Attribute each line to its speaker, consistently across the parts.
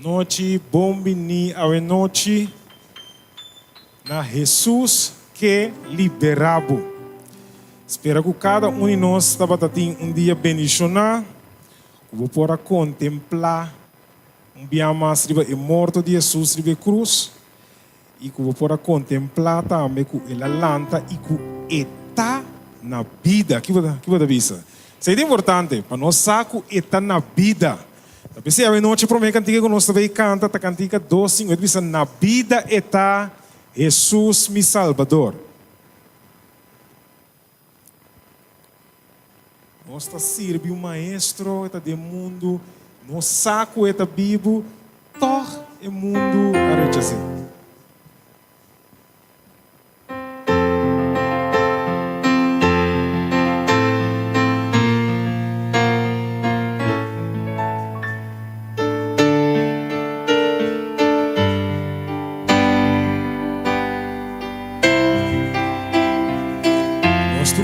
Speaker 1: noite, bom bini a noite na Jesus que liberabo. Espero que cada um de nós estava tendo dia bendicionado, vou para contemplar dia mais a morte de Jesus na cruz e que vou para contemplar também que ele lanta e que está na vida. Que você avisa? Isso é importante para nós saber que está na vida. Tapi se a noite para mim cantiga que nós também canta, a cantiga 2:5, diz na vida está Jesus mi Salvador. Nós está sirve um maestro está do mundo, nós saco está vivo, tor o mundo a rechaçar.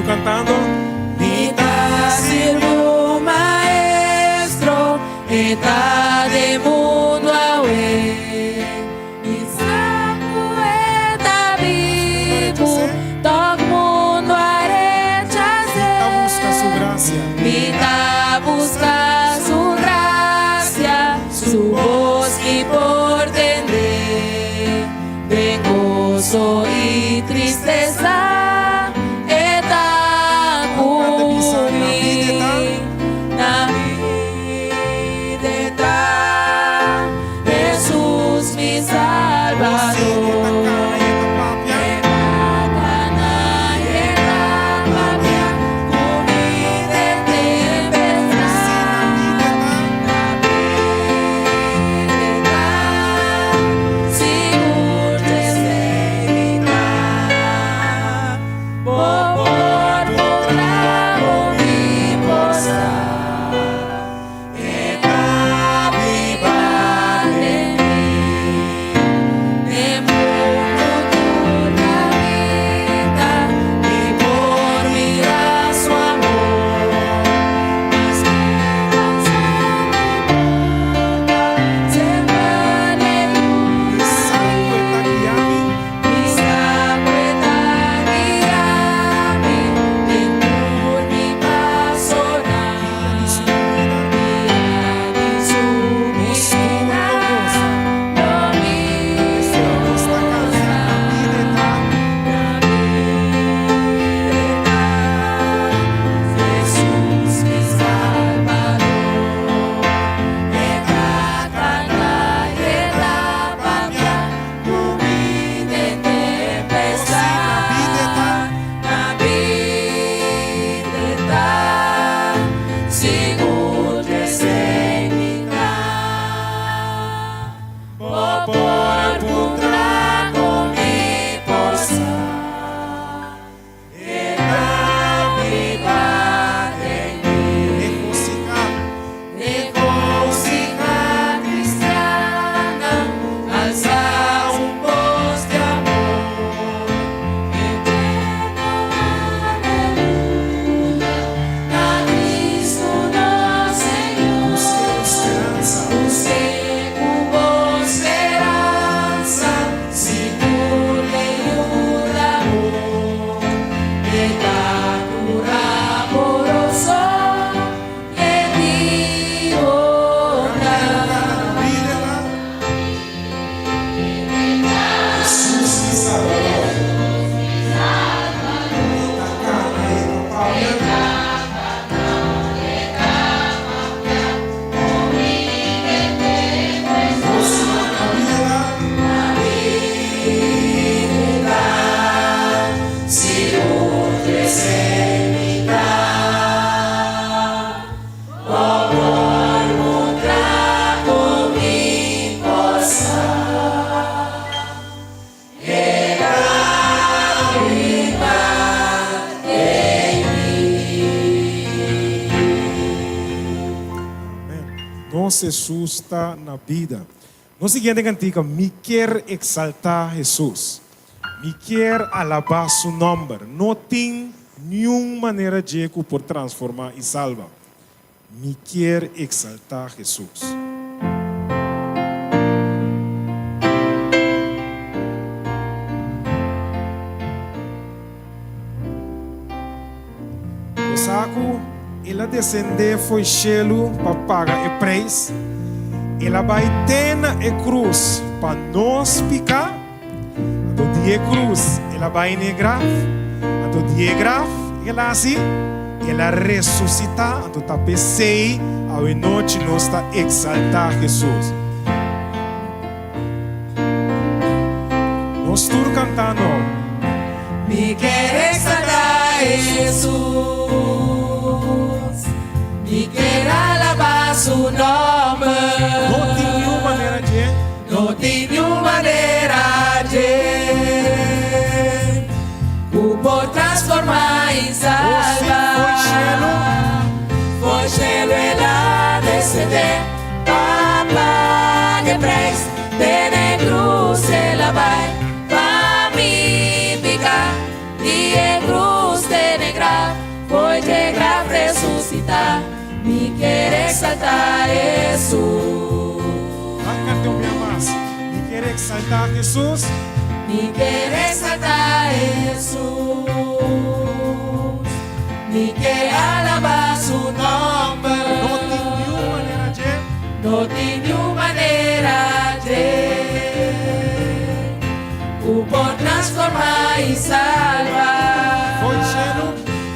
Speaker 1: Cantando
Speaker 2: Nita sirvo maestro Eta de mundo aue Isaco eta vivo Todo mundo a rechacer Nita busca su gracia Su voz que por tender De gozo y tristeza
Speaker 1: Jesus está na vida. No siguiente cantica, me quer exaltar Jesus. Me quer alabar su nombre. No tem nenhuma maneira de que por transformar e salvar. Me quer exaltar Jesus. saco, ela descender foi chelo para pagar o preço. Ela vai ter na cruz para nós picar. Do dia cruz, ela vai negrar. Do dia graf, ela assim, ela ressuscita. Do tapecei, a noite nós está exaltar Jesus. Nós estamos cantando.
Speaker 2: Me quer exaltar Jesus, me quer alabar su nome.
Speaker 1: Não tem nenhuma maneira de.
Speaker 2: No tenho maneira de o por transformar em salvar. Foi chelo ela descender, pagar preço de na cruz ela vai para me picar e em cruz de negra foi de grave ressuscitar. Me quer exaltar Jesus.
Speaker 1: Cante minha massa. Me quer exaltar Jesus.
Speaker 2: Me quer exaltar Jesus, me quer alabar su nome.
Speaker 1: Não tem nenhuma maneira de.
Speaker 2: No tenho maneira de o por transformar e salvar.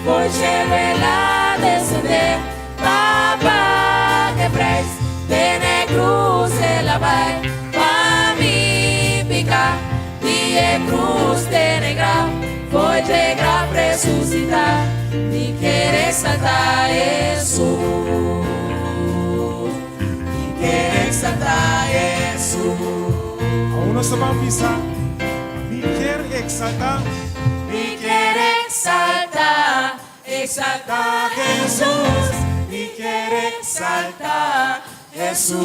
Speaker 2: Foi chelo ela descender, pagar preço de na cruz ela vai para me picar. E em cruz de negra foi de grave ressuscitar. Me quer exaltar Jesus, me quer exaltar Jesus.
Speaker 1: Aún nós vamos pisar. Me quer exaltar.
Speaker 2: Me quer exaltar, exaltar Jesus. Me quer exaltar Jesus,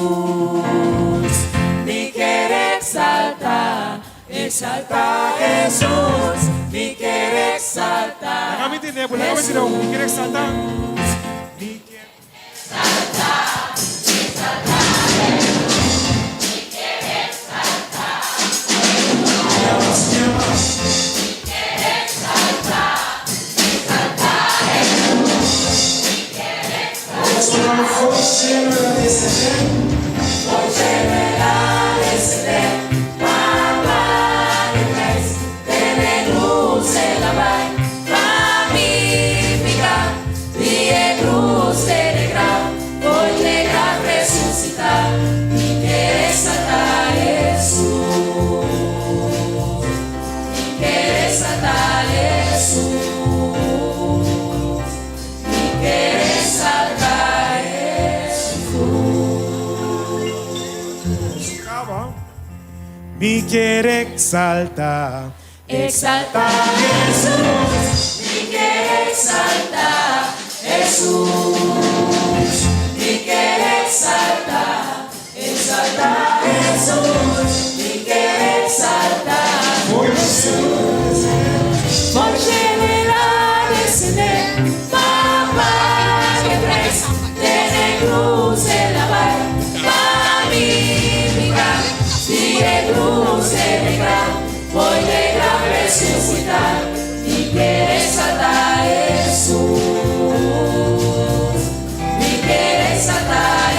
Speaker 2: me quer exaltar. Exaltar Jesus, me quer exaltar.
Speaker 1: Déjame entender, pues déjame decir algo. Me quer exaltar. Me quer
Speaker 2: Exaltar, exaltar Jesus, me quer exaltar. Me quer exaltar, exaltar Jesus, me quer exaltar. Foi chelo ela descender. Ela vai pra me picar e em cruz de negra foi negra ressuscitar. Me quer exaltar Jesus, me quer exaltar Jesus, me quer exaltar Jesus.
Speaker 1: acaba. Me quer exaltar.
Speaker 2: Exaltar Jesus, me quer exaltar Jesus, me quer exaltar, exaltar Jesus, me quer exaltar. Foi chelo ela descender, pagar preço de na cruz ela vai para me picar e em cruz de negra. Foi negra ressuscitar, me quer exaltar Jesus, me quer exaltar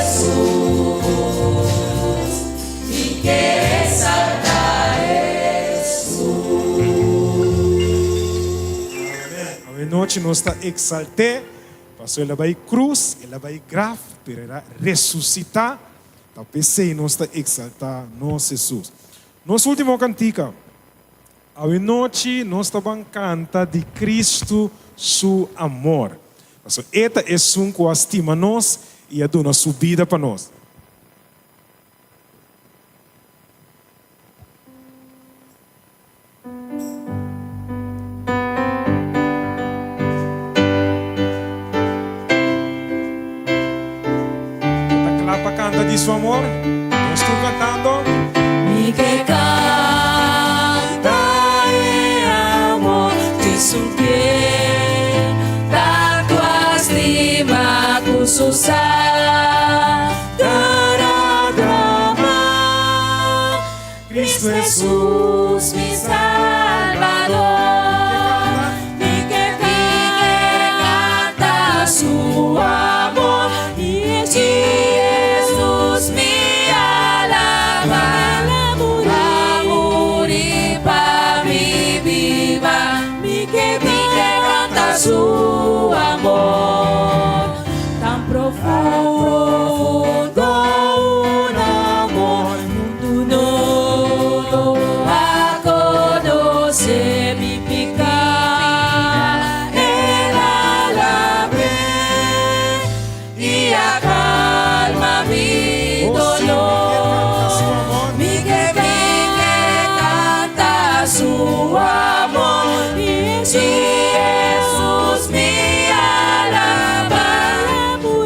Speaker 2: Jesus, me quer exaltar Jesus.
Speaker 1: A noite nós está exalté. Passou ela vai cruz, ela vai grave, para ela ressuscitar. Talvez sei nós está exaltar nosso Jesus. Nossa última cantica. A noite nós estamos cantando de Cristo, su amor. Então, esta é um que estima nós e é dona sua vida para nós. Esta clapa canta de su amor. Nós estamos cantando.
Speaker 2: Mi que canta en amor de su piel, da tua estima con su sal, drama. Cristo Jesús, mi Salvador. Mi que canta Si Jesús me alaba,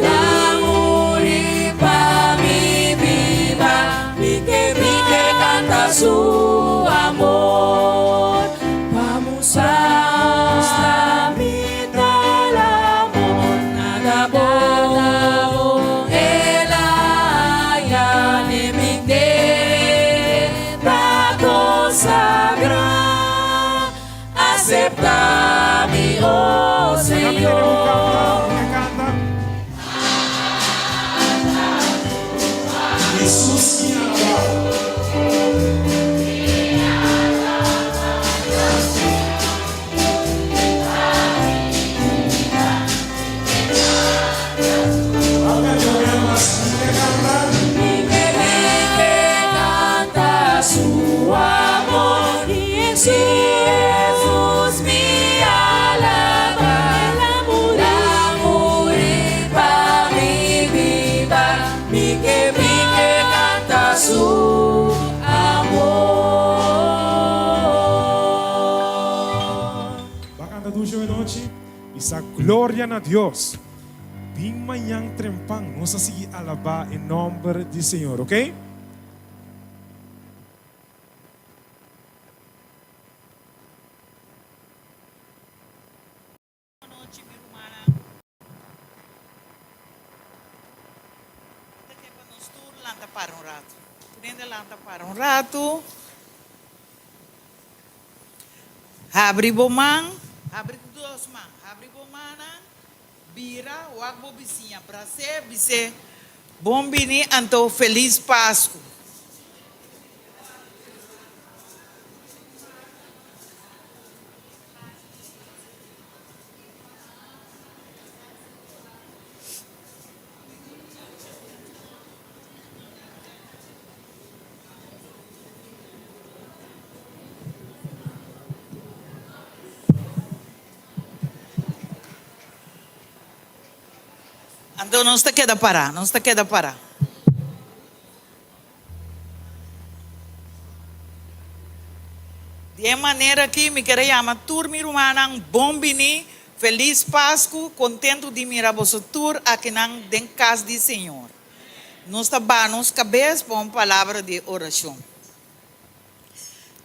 Speaker 2: la morir para mi vida, mi que canta su amor. Vamos a imitar el amor, nada bon, el haya ni mi tierra consagrar, acepta mi oh Señor.
Speaker 1: Jesús me alaba.
Speaker 2: Que canta su amor, y si Jesús me alaba, la morir para mi vida, mi que canta su amor.
Speaker 1: Bacana hoje à noite. Isa glória a Deus. Bem manhã trempang, nós seguir alabar em nome do Senhor, ok?
Speaker 3: Boa noite, minha irmã. Daqui para nós tudo lanta para um rato. Prende lanta para um rato. Abre bomang, abre duas mãos, abre bomana, bira, wag bo bisinha, brase, bise, bombini, anto feliz Páscoa. Então não está queda parar, não está queda parar. De maneira que me quero chamar turma irmã, bom bini, feliz Páscoa, contento de mirar vosso tour aqui nang den casa do Senhor. Nós estamos cabeça para uma palavra de oração.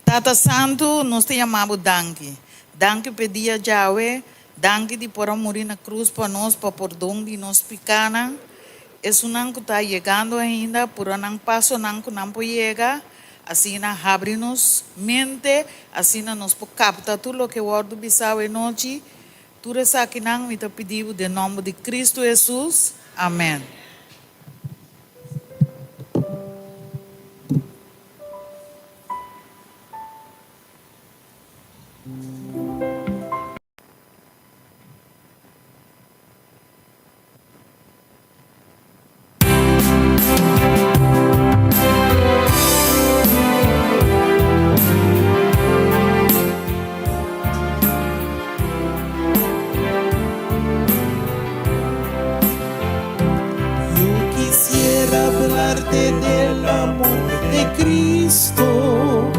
Speaker 3: Tata Santo, nós te chamamos danke. Danke pedia Yahweh. Danke de por morir na cruz para nós, para perdão de nós pecados. Isso não está chegando ainda, por não passo não chega. Assim abre-nos mente, assim nos capta tudo o que o ordo bisau e noite. Tudo isso aqui não me pedido em nome de Cristo Jesus. Amém.
Speaker 4: Del amor de Cristo,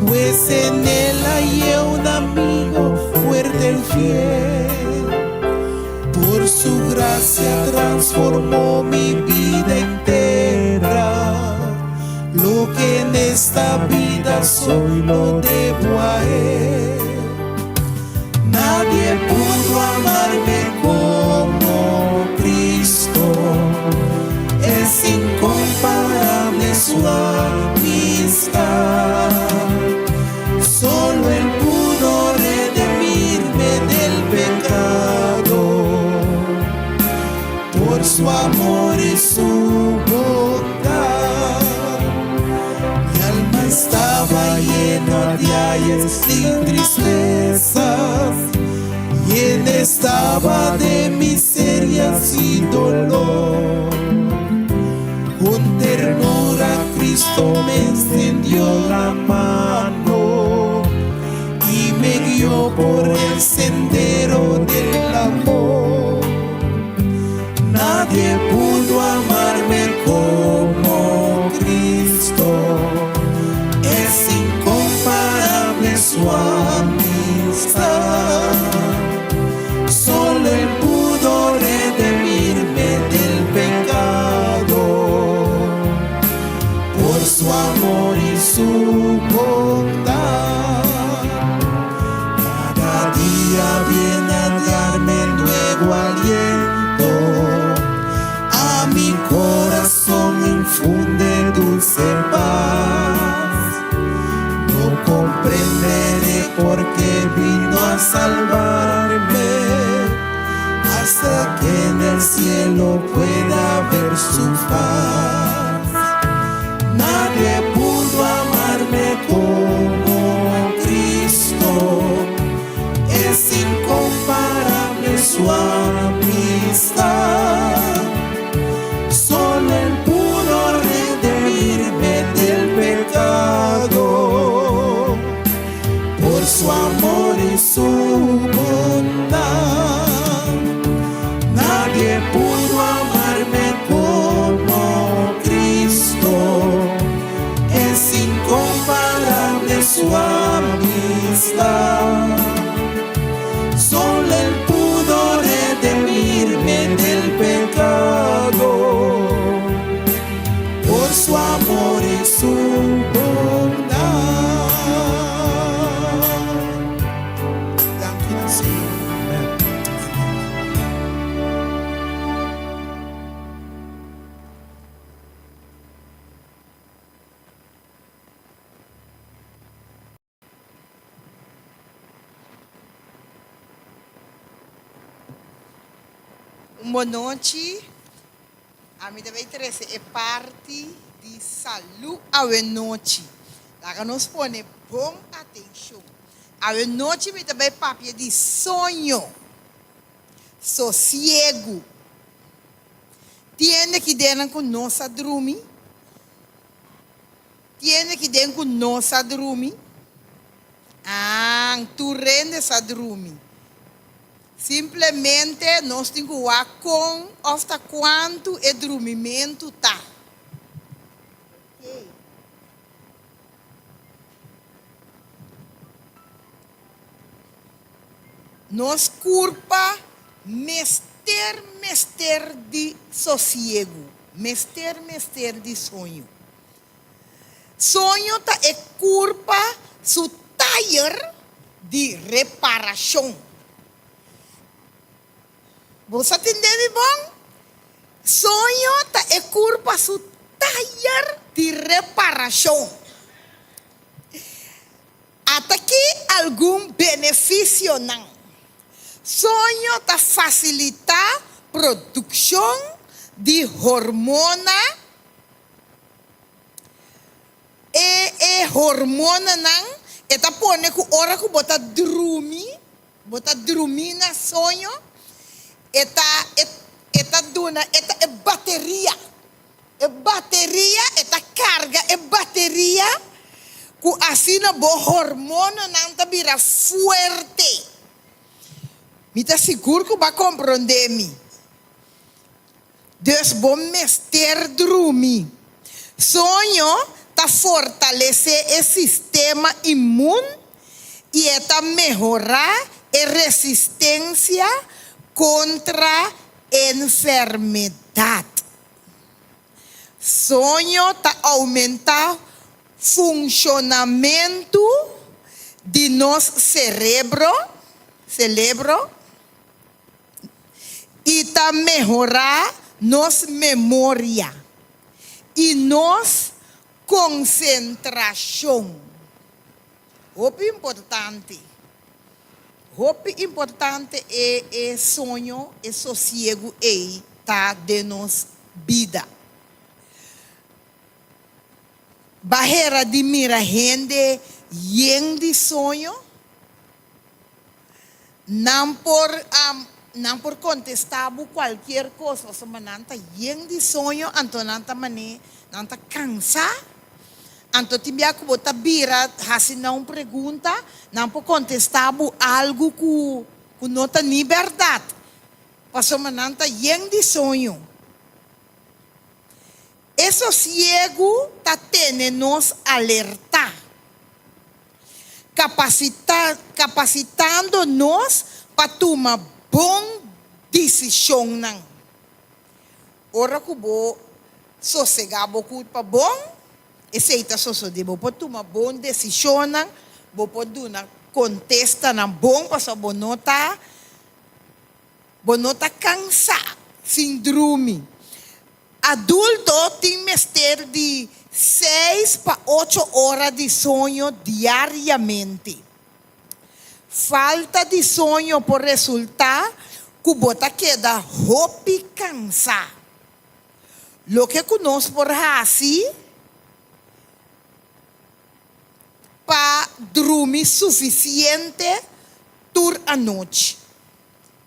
Speaker 4: pues en él hay un amigo fuerte y fiel. Por su gracia transformó mi vida entera. Lo que en esta vida soy lo debo a él. Nadie pudo amarme como Cristo. Es incomparable su amistad. Solo Él pudo redimirme del pecado. Por su amor y su bondad, mi alma estaba llena de ayes y tristezas, llena estaba de miserias y dolor. Con ternura Cristo me extendió la mano y me guió por el sendero del amor. Nadie pudo amarme como Cristo. Es incomparable su amistad. que vino a salvarme, hasta que en el cielo pueda ver su paz. Nadie pudo amarme como Cristo, es incomparable su amistad. Solo Él pudo redimirme del pecado, por su amor y su bondad. Nadie pudo amarme como Cristo, es incomparable su amistad. Solo Él pudo redimirme del pecado, por su amor y su bondad. Danke, Señor.
Speaker 5: Boa noite. A mim também interessa é parte de saúde à noite. Lá que nos põe bom atenção. À noite me também papel de sonho, sossego. Tiene que dar com nossa dormir. Tiene que dar com nossa dormir. Tu rende essa dormir. Simplesmente nós temos que ver com hasta quanto é dormimento tá. Okay. Nós culpa mester de sossego, mester de sonho. Sonho tá é culpa su taller de reparação. Você entende bom? Sonho é culpa su taller de reparação. Até que algum benefício não. Sonho facilitar produção de hormona. E hormona não. Eta pone que hora que bota dormir na sonho. Eta duna, eta bateria. Eta carga, bateria. Que assim o hormônio não tá vira forte. Me tá seguro que vai compreender-me. Deus bom mester dormir. Sonho tá fortalecer o sistema imune e eta melhorar a resistência contra enfermidade. Sonho está aumentar funcionamento de nosso cérebro e está melhorar nossa memória e nossa concentração. Muito importante. O importante é sonho, é sossego e tá de nossa vida. Barreira de mira gente de sonho, não por contestar qualquer coisa, você não tá de sonho, então não tá cansar. Então, timbia que bota bira, assim não pergunta, não por contestar algo que não tem verdade. Passou mananta de sonho. Esse sossego está tendo nos alertar, capacitando-nos para tomar boa decisão. Ora que vou sossegar para bom. Aceita só de vou tomar boa decisão, vou poder contesta na bom para só bonota cansar, síndrome. Adulto tem mester de 6 para 8 horas de sonho diariamente. falta de sonho por resultar que bota queda hopi cansa. Lo que conosco por assim para dormir suficiente tur a noite.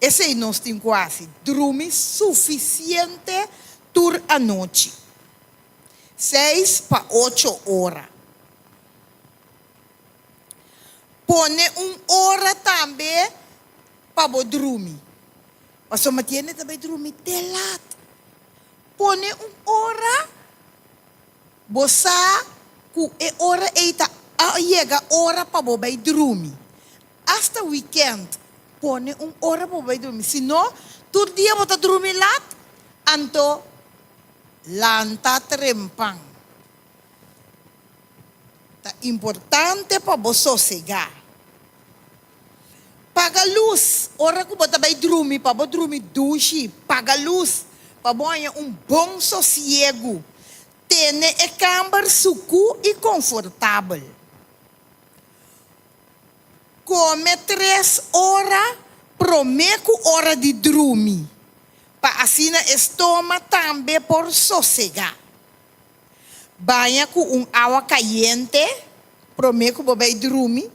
Speaker 5: Esse aí nós temos quase. Dormir suficiente tur a noite. 6 para 8 horas. Pone hora também para dormir. Mas só tiene também dormir telat. Pone hora. Você que é hora eita chega hora para você dormir. Hasta weekend. Pone hora para você dormir. Se não, todo dia você dormir lat. Anto lanta trempang. É importante para você sossegar. Paga luz. Hora que você vai dormir, para você dormir duche. Paga luz. Para você bom sossego. Tene a cama sucu e confortável. Come 3 horas, prometo hora de dormir. Para assim o estômago também por sossegar. Banha com água quente, prometo que vai dormir.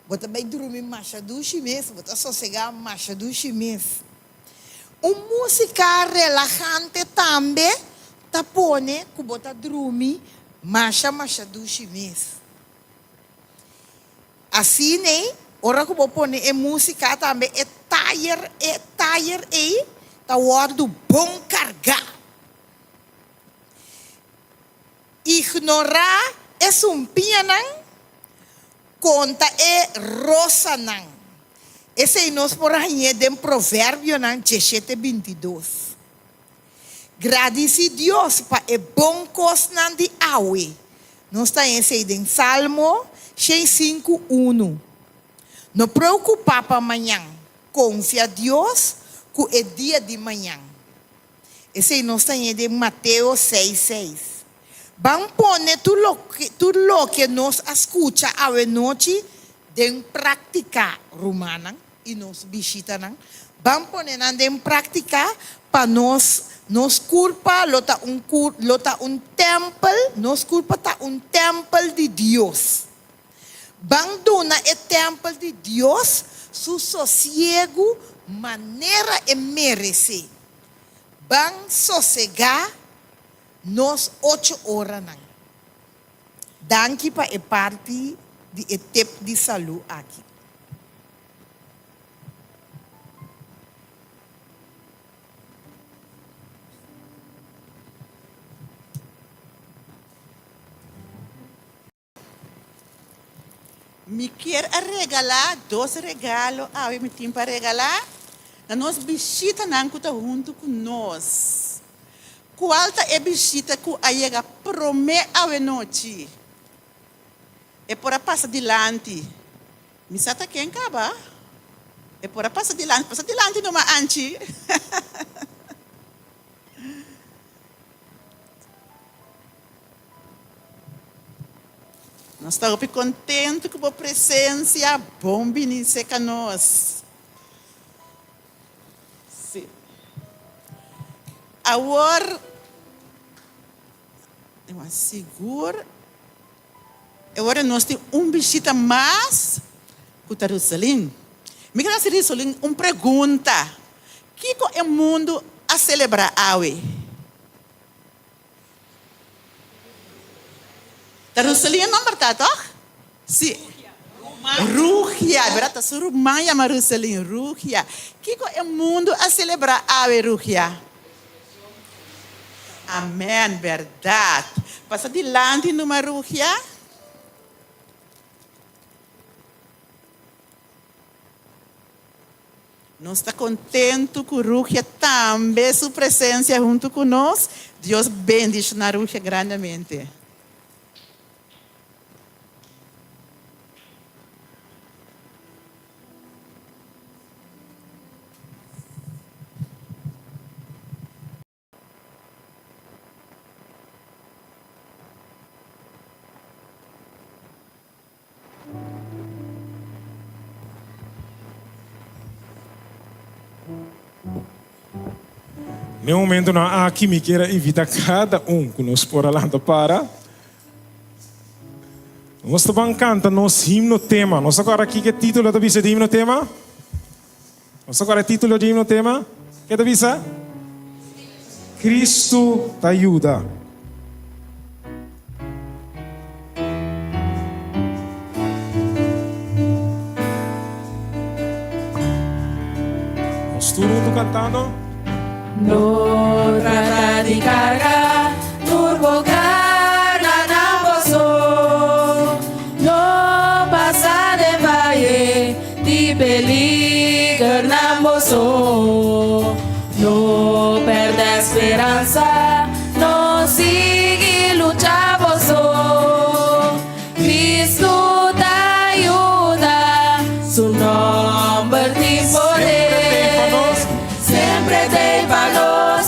Speaker 5: Você vai dormir mais duche mesmo, você sossegar mais duche mesmo. Música relaxante também, tá pone que você dormir mais duche mesmo. Assim, né? Ora que você põe música também, tire aí, tá guardo bom carga. Ignorar é pianang, conta é rosa nang. Esse aí nós por aí de provérbio nang 17:22. Agradece Deus para é bom coisa nang de awe. Nós está esse aí em Salmo 5:1. Não preocupa para amanhã. Confia a Deus que é dia de manhã. Esse aí nós está em Mateus 6:6. Vamos pôr tudo lo que nos escuta a noite em prática romana e nos visita. Vamos pôr em prática para nos culpa lota templo, nos culpa tá templo de Deus. Vamos donar o templo de Deus su sossego maneira e merece. Vamos sossegar nos 8 horas. Danke para a parte de etapa de saúde aqui.
Speaker 6: Me quer regalar 2 regalos. Me tem para regalar. Nós visita não está junto com nós. Qual é a visita que a chega promete a noite? É para passar adiante. Me sata quem acaba? É para passar adiante numa anti. Nós estamos contentes com a presença. Bom vir com nós. Sim. Agora, eu asseguro. Agora nós temos visita mais com Jerusalém. Me quero fazer uma pergunta. O que é o mundo a celebrar hoje? Jerusalém não é toch? Sim. Ruhia, verdade? Surumaya Jerusalém, Ruhia. O que é o mundo a celebrar hoje, Ruhia? Amém, verdade. Passa adiante numa Ruhia. Nós estamos contentes com a Ruhia também, sua presença junto conosco. Deus bendice na Ruhia grandemente.
Speaker 1: No momento na aqui me quero invitar cada conosco por lá para. Nós estamos cantando nosso himno tema. Nós agora aqui que título da visa de himno tema? Nós agora título de himno tema? Que da visa? Cristo te ajuda. Nós todos cantando.
Speaker 2: No trata de cargar, turbocarga na bozo. No passa de valle, de peligro na bozo. No perde a esperança, no sigue luchar bozo. Cristo te ayuda, su nombre te poder. Siempre te palos,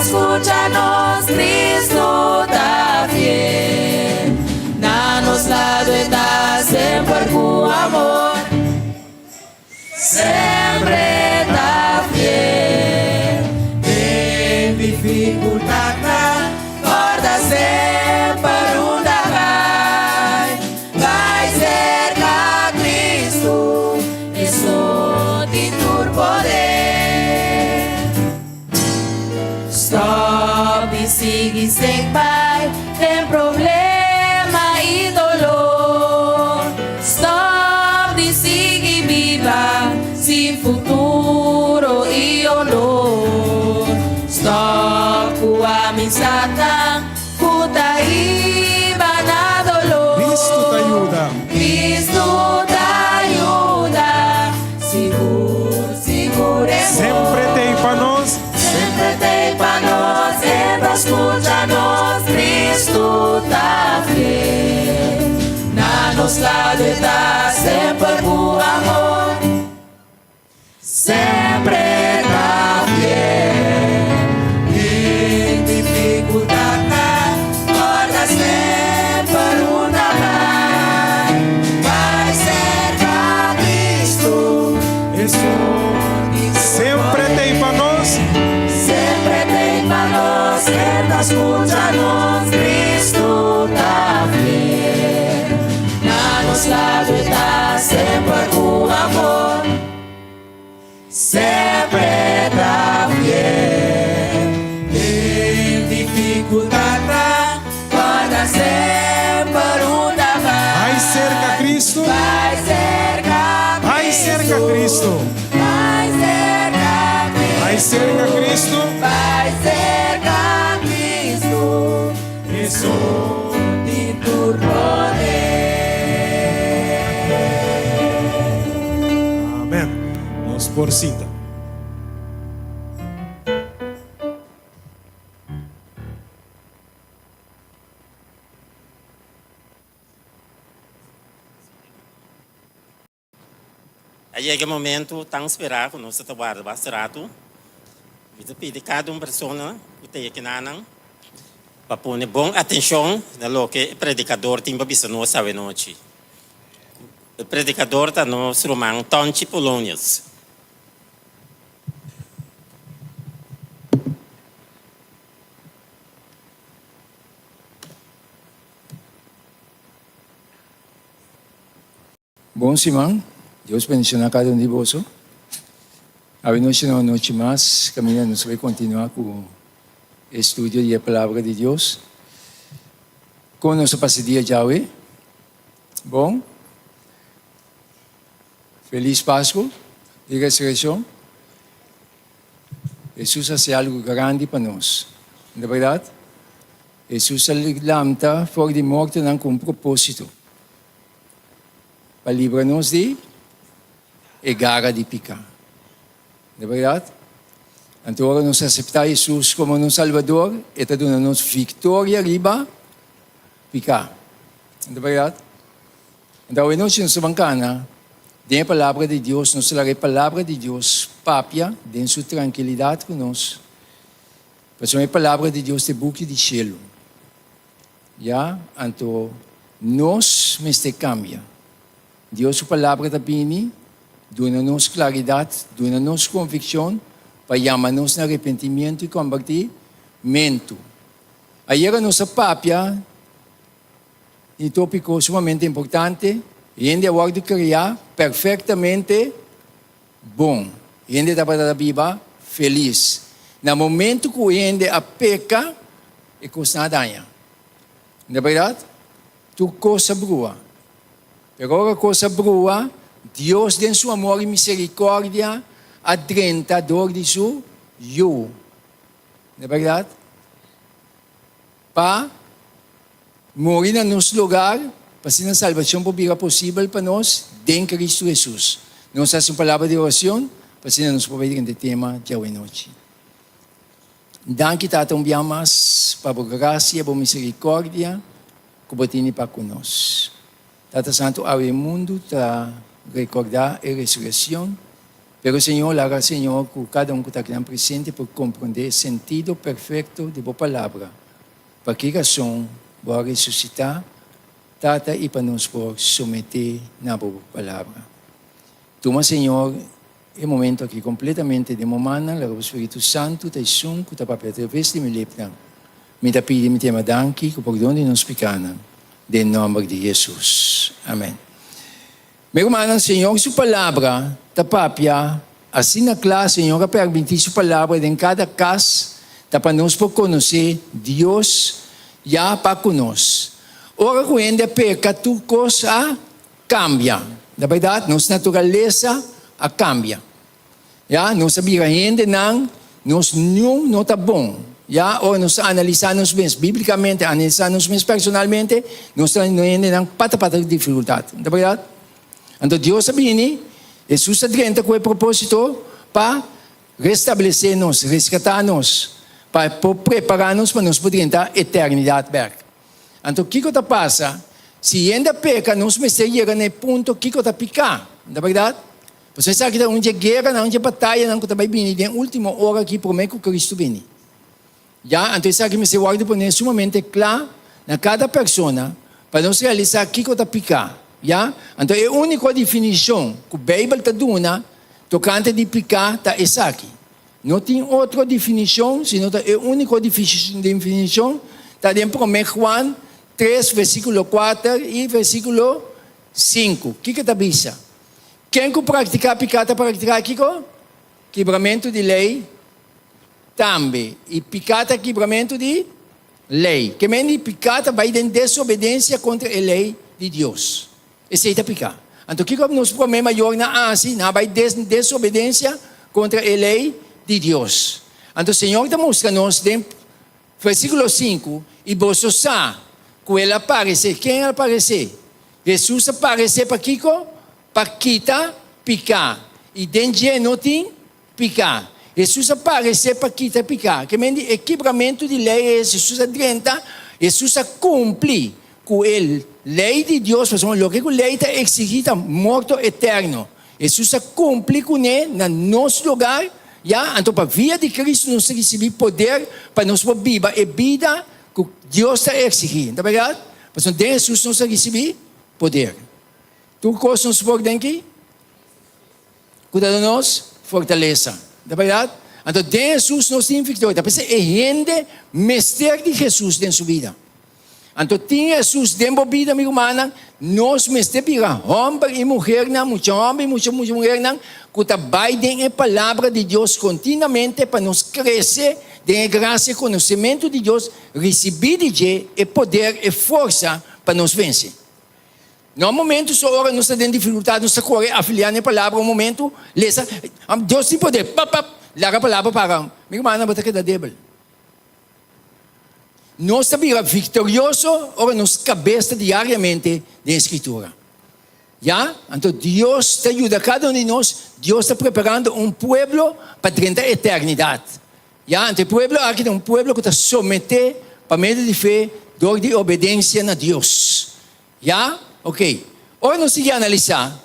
Speaker 2: escúchanos, Cristo está fiel. Danos la verdad, siempre con amor. Siempre está fiel. En dificultad, guarda siempre un vai. Vai cerca a Cristo, eso te tu poder. Stop e sigue sem pai, tem problema e dolor. Stop e sigue viva, sem futuro e honor. Stop com a amizade, cutaíba na dolor.
Speaker 1: Cristo te ajuda.
Speaker 2: Cristo te ajuda, seguro, seguro é
Speaker 1: Sempre tem para nós.
Speaker 2: Sempre tem para nós, sempre escuta-nos, Cristo tá fiel. Na nos lado está sempre com amor, sempre tá fiel. Em dificuldade, guarda sempre uma vai cerca Cristo.
Speaker 1: Sempre tem para nós.
Speaker 2: Sempre tem para nós, sempre escuta-nos, Cristo tá fiel. Na nos lado está sempre com amor, sempre tá fiel. Em dificuldade, guarda sempre uma
Speaker 1: Vai cerca Cristo.
Speaker 2: vai cerca
Speaker 1: Vai cerca Cristo.
Speaker 2: vai cerca
Speaker 1: Vai cerca Cristo.
Speaker 2: vai cerca Cristo,
Speaker 1: Isso.
Speaker 2: de tu poder.
Speaker 1: Amém. Nos por cinta.
Speaker 7: Aí chega o momento tão esperado, nós estamos guardando bastante. Kita pede cada pessoa que tem aqui na Anang para pôr bom atenção no que o predicador tem para bisa nós sabe noite. O predicador está no Romão Tonchi Polônias.
Speaker 8: Bom, Simão, Deus bendiga cada um de vocês. A noite não noite mais, caminhando, vai continuar com o estudo da palavra de Deus. Com nossa parceria Yahweh. Bom, feliz Páscoa de ressurreição. Jesus faz algo grande para nós. Não é verdade? Jesus levanta fora de morte com um propósito. Para livrar-nos de garra de pecar. Não é verdade? Então, agora nós aceitar Jesus como nosso Salvador e está dando-nos vitória riba pecar. Não é verdade? Então, hoje nós nos bancana, tem a palavra de Deus, nós larga a palavra de Deus, papia, tem sua tranquilidade conosco. Porque a palavra de Deus é buque de cielo. Já? Então, nós, mas te cambia. Deus, a palavra da Bini, dona-nos claridad, dona-nos convicción, para llamarnos a arrepentimiento y convertimento. Ayer nossa papia, um tópico sumamente importante, e ainda agora de criar perfeitamente bom. E ainda está para a Bíblia feliz. No momento que ainda a peca, é coisa nada. Não é verdade? Tu coisa boa. Pero a coisa boa, Deus, em seu amor e misericórdia, adrenta a dor de seu eu. Não é verdade? Para morrer no nosso lugar, para ser a salvação possível para nós, em Cristo Jesus. Nós fazemos uma palavra de oração, para ser nos prover de tema de hoje noite. Danke Tata mas para a graça e a misericórdia que você para conosco. Tata Santo, ao mundo para recordar a ressurreição, pero Senhor, larga Senhor, que cada que está aqui presente por compreender o sentido perfeito de boa palavra. Para que razão vai ressuscitar, Tata, e para nos por submeter na boa palavra. Toma, Senhor, é momento aqui completamente de momana, o Espírito Santo, te som, que está para através de me lepra. Me da pedi, me tema danki, que por donde nos picana, em nome de Jesus. Amém. Meu irmão, Senhor, sua palavra, ta papia, assim na classe, Senhor, a permitir sua palavra em cada casa, para nós por conhecer Deus já para conosco. Ora, quando peca, tu coisa cambia. Na verdade, nossa natureza cambia. Já, nós sabemos ainda nós não está bom. Já, ou nós analisamos bem, biblicamente, analisamos bem personalmente, nós ainda não pata de dificuldade. Na verdade? Então, Deus sabe, Jesus adrenta com o propósito para restabelecer-nos, resgatar-nos, para preparar-nos para nós podermos entrar a eternidade. Então, o que está passa? Se ainda peca, nós chegamos no ponto que está picar. Não é verdade? Você sabe que onde é guerra, onde é batalha, não está bem vindo. Na última hora que promete que Cristo vem. Já, então, sabe que me se guarda por sumamente claro na cada pessoa para nós realizar o que está picar. Já? Então, a única definição que a Bíblia está dando tocante de picar está essa aqui. Não tem outra definição, senão a única definição está em 1 Juan 3, versículo 4 e versículo 5. O que está dizendo? Quem que pratica pecado praticar aqui? Quebramento de lei também. E pecado é quebramento de lei. Que menos pecado vai em desobediência contra a lei de Deus. Esse é o pecado. Então, o que nos problema maior na Ásia? Não vai desobediência contra a lei de Deus. Então, o Senhor está mostrando-nos, em versículo 5, e você sabe que ele aparece. Quem aparece? Jesus aparece para Kiko, para quitar picar. E dentro não tem picar. Jesus aparece para quitar picar. Que menos quebramento de lei, Jesus adrenta, Jesus cumpre com a lei de Deus, porque o que a lei está exigida, morto eterno. Jesus cumpre com ele no nosso lugar. Já, então, para a via de Cristo, nós recebemos poder para nós viver a vida que Deus está exigindo. Tá verdade? Mas de Jesus nós recebemos poder. Tu coisa nos for aqui? Cuidado-nos, fortaleza. Tá verdade? Então, de Jesus nós temos vitória. Então, é gente mestre de Jesus em sua vida. Então, tem Jesus dentro da vida, minha irmã, nós mestre para homem e mulher, muitos homens e muitas mulheres, que trabalham a palavra de Deus continuamente para nos crescer de graça e conhecimento de Deus, receber de Deus e poder e força para nos vencer. No momento, só hora nós temos dificuldade, nós correr afiliar na palavra, no momento, lesa, Deus tem poder, larga a palavra para, minha irmã, não vai ter que dar débil. Nós estamos vitoriosos, ora nos cabeça diariamente da Escritura. Já? Então Deus te ajuda cada um de nós. Deus está preparando um povo para a eternidade. Já? Então o povo aqui é um povo que está submetido para meio de fé, dor de obediência a Deus. Já? Ok. Ora nós vamos analisar.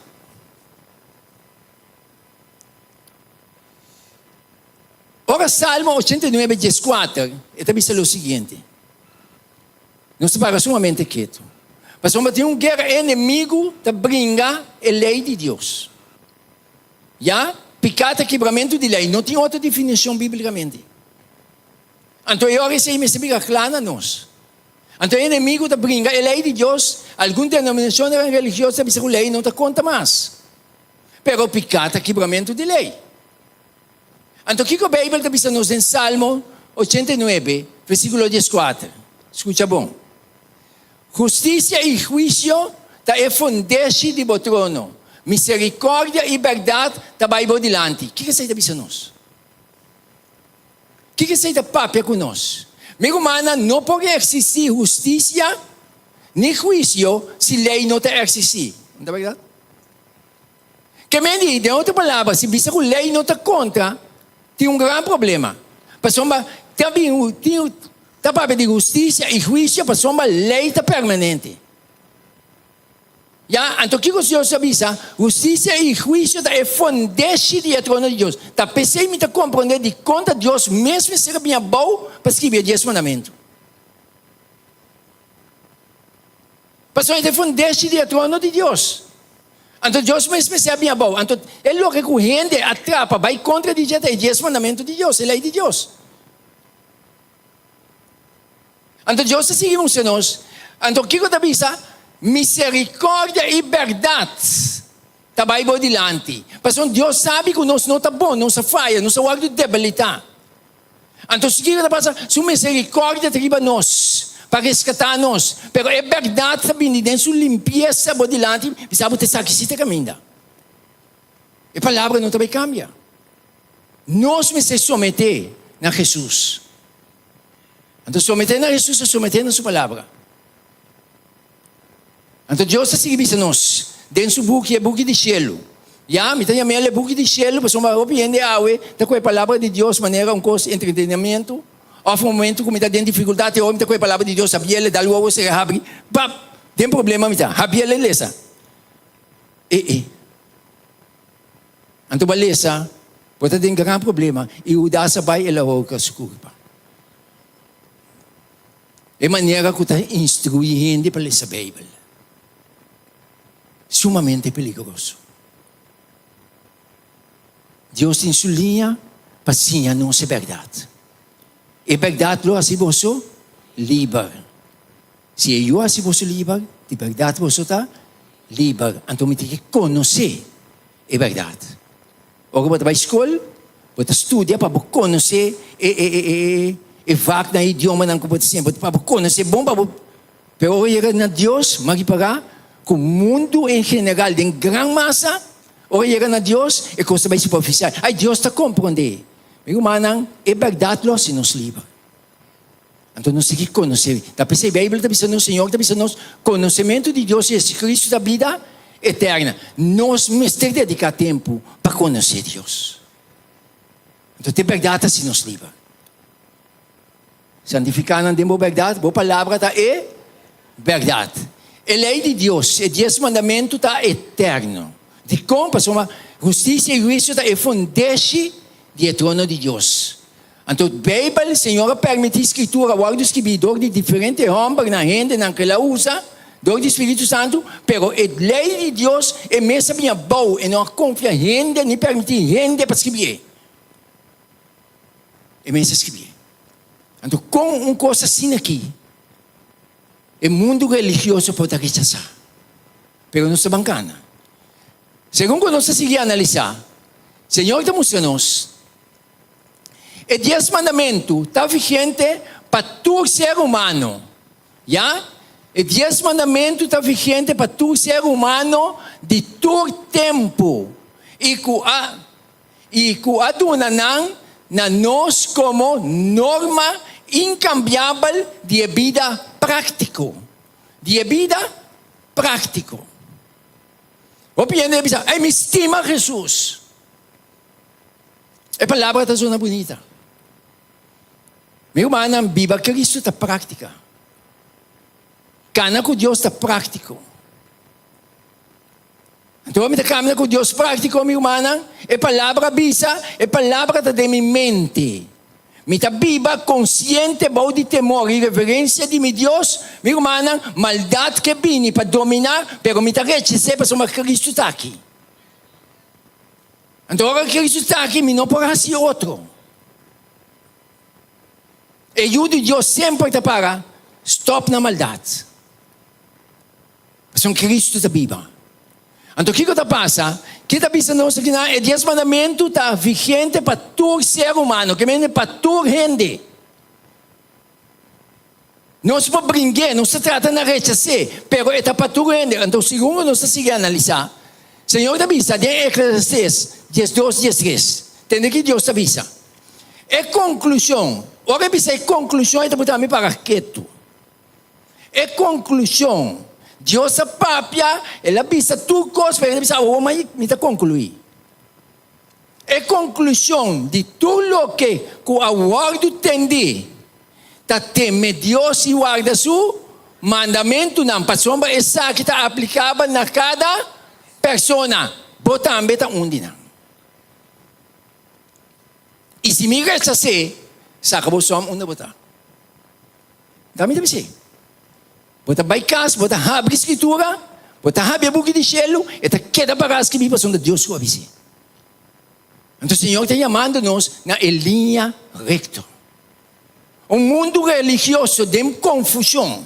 Speaker 8: Ora Salmo 89, 14, está dizendo o seguinte. Nós estamos sumamente quietos. Mas vamos ter uma guerra inimigo que brinca a lei de Deus. Já? Pecado é quebramento de lei. Não tem outra definição biblicamente. Então, eu recebi me saber claro a nós. Então, o inimigo da brinca, a lei de Deus, alguma denominação religiosa diz que a lei não te conta mais. Pero o pecado é quebramento de lei. Então, o que a Bíblia está dizendo em Salmo 89, versículo 14? Escuta bom. Justiça e juízo está é fundeste de bo trono. Misericórdia e verdade está vai por delante. O que você está dizendo nós? O que você está papia com nós? Meu irmão, não pode existir justiça nem juízo se lei não está existir. Não é verdade? Que me diz, de outra palavra, se bisa que lei não está contra, tem um grande problema. Passou também tem papel de justiça e juízo, passou uma lei está permanente. Já, então o que o Senhor avisa? Justiça e juízo é fundeste de trono de Deus. Tá pensei me compreender de conta Deus mesmo ser bem bom para escrever 10 mandamentos. Passou é fundeste de trono de Deus. Então Deus mesmo ser bem bom. Então ele o que corrende atrapa, vai contra de 10 mandamentos de Deus, a lei de Deus. Então Deus seguimos nós. Então o que eu te avisa? Misericórdia e verdade está vai por delante. Porque Deus sabe que nós não está bom, não está falha, não está guarda de debilidade. Então, se que passa, sua misericórdia triba nós, para resgatar nós. Pero é verdade também, dentro sua limpeza por delante, sabe que você está caminhando. A palavra não também cambia. Nós me se someter a Jesus. Então, someter a Jesus é someter a sua palavra. Então Deus está seguindo nós. Dentro do buque é buque de cielo. Já, me tem a minha buque de cielo, mas uma opinião awe, da com a palavra de Deus, maneira um curso de entretenimento. Houve um momento que me está dentro de dificuldade, eu me com a palavra de Deus, sabia ele, dá logo se abre, pap, tem problema me tá, sabia ele lesa. Então beleza, pode ter um grande problema e o dá sabai ela outra desculpa. É maneira que está instruindo para ler a Bíblia. Sumamente peligroso. Deus tem sua linha para sim a nossa verdade. E verdade lo assim você livre. Se eu assim você livre, de verdade você está livre. Então me tem que conhecer a verdade. Agora você vai à escola, você estuda para conhecer e vac na idioma não que você sempre para conhecer bom para pero ir na Deus, mas para que o mundo em geral, em grande massa, olha na Deus e coisa mais superficial. Ai, Deus está compreendendo. Meu irmão, é verdade, nós se nos livra. Então, nós temos que conhecer. Está pensando, a Bíblia está pensando no Senhor, está pensando no conhecimento de Deus e Jesus Cristo da vida eterna. Nós temos que dedicar tempo para conhecer Deus. Então, tem verdade se nos livra. Santificar não tem verdade, boa palavra está é verdade. A lei de Deus, o 10 mandamentos está eterno. De como, uma justiça e juízo está fundeste de trono de Deus. Então, a Bíblia, o Senhor permite a escritura, o guarda escritor de diferentes homens na gente, na que ela usa, do Espírito Santo, pero a lei de Deus é mesmo minha boa, e não confia em gente, nem permite gente para escrever. É mesmo escrever. Então, com uma coisa assim aqui, o mundo religioso pode rechazar. Pero não se bancana. Segundo nós seguimos a analisar, o Senhor está mostrando nós, o 10 mandamentos está vigente para todo ser humano. Já? O 10 mandamentos está vigente para todo ser humano de todo tempo. E que adunanam na nós como norma incambiável de vida prático. De vida prático. O piano diz, ai, me estima Jesus. A palavra está zona bonita. Meu irmão, viva Cristo está prática. Cana com Deus está prático. Então, a minha caminha com Deus prático, meu irmão, a palavra bisa, a palavra está de minha mente. Mita viva consciente, bom de temor e reverência de meu Deus, meu irmão, maldade que vem para dominar, pero mita rechacer para somar Cristo está aqui. Então, agora Cristo está aqui, mas não para ser outro. E ajuda Deus sempre para stop na maldade. Mas Cristo está vivo. Então, o que está passando? O que está pensando nós aqui? É 10 mandamentos está vigente para todo ser humano, que vem para toda gente. Não se pode brincar, não se trata de rechazar, mas é para toda gente. Então, segundo nós seguimos a analisar, o Senhor avisa, de Eclesiastes 12, 13. Tem que Deus avisa. É conclusão. Ora, é conclusão, é para quieto. É conclusão. Deus papia, ele avisa tudo coisa, ele avisa, mas me está concluir. É conclusão de tudo o que o aguardo tem tá teme Deus e guarda su mandamento não passou essa que está aplicável na cada persona. Bota ambeta undina. E se me resta se, acabou só uma bota. Dami se. Bota baikas, bota abre escritura, bota abre a boca de cielo, e tá queda para as que me passam de Deus que o avise. Então o Senhor está chamando-nos na linha recta. Um mundo religioso de confusão.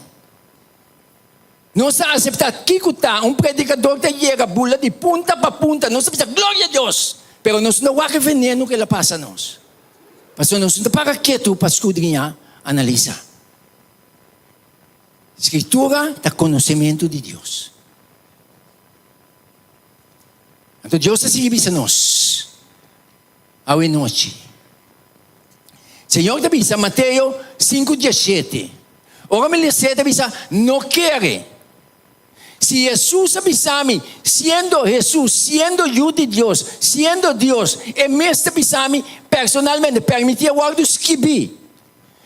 Speaker 8: Não se aceita que um predicador que chega bula de punta para punta, não se aceita glória a Deus, pero nós não há veneno que ela passa a nós. Pastor, nós não para quieto para escudrinhar, analisar. Escritura está conhecimento de Deus. Então Deus está seguindo a nós. A noite. Senhor te avisa, Mateus 5:17. Ora me lhe avisa, não quer. Se Jesus avisa-me, sendo Jesus, sendo Hijo de Deus, sendo Deus, e mesmo avisa-me personalmente, permitir o que escrevi.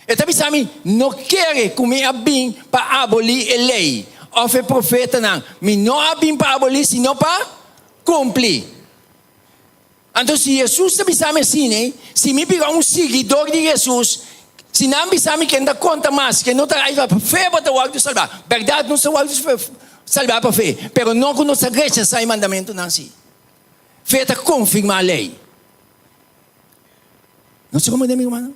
Speaker 8: E avisa-me, não quer comer a bem para abolir a lei. Ou o profeta não, mas não há bem para abolir, senão para cumprir. Então, se Jesus avisa-me assim, se me pegar seguidor de Jesus, se não avisa-me que não conta mais, que não está aí para fé para o de salvar. Verdade, não sou o de salvar para fé, mas não conosco rechazar o mandamento, não assim. Fé está confirmar a lei. Não sei como é, meu irmão.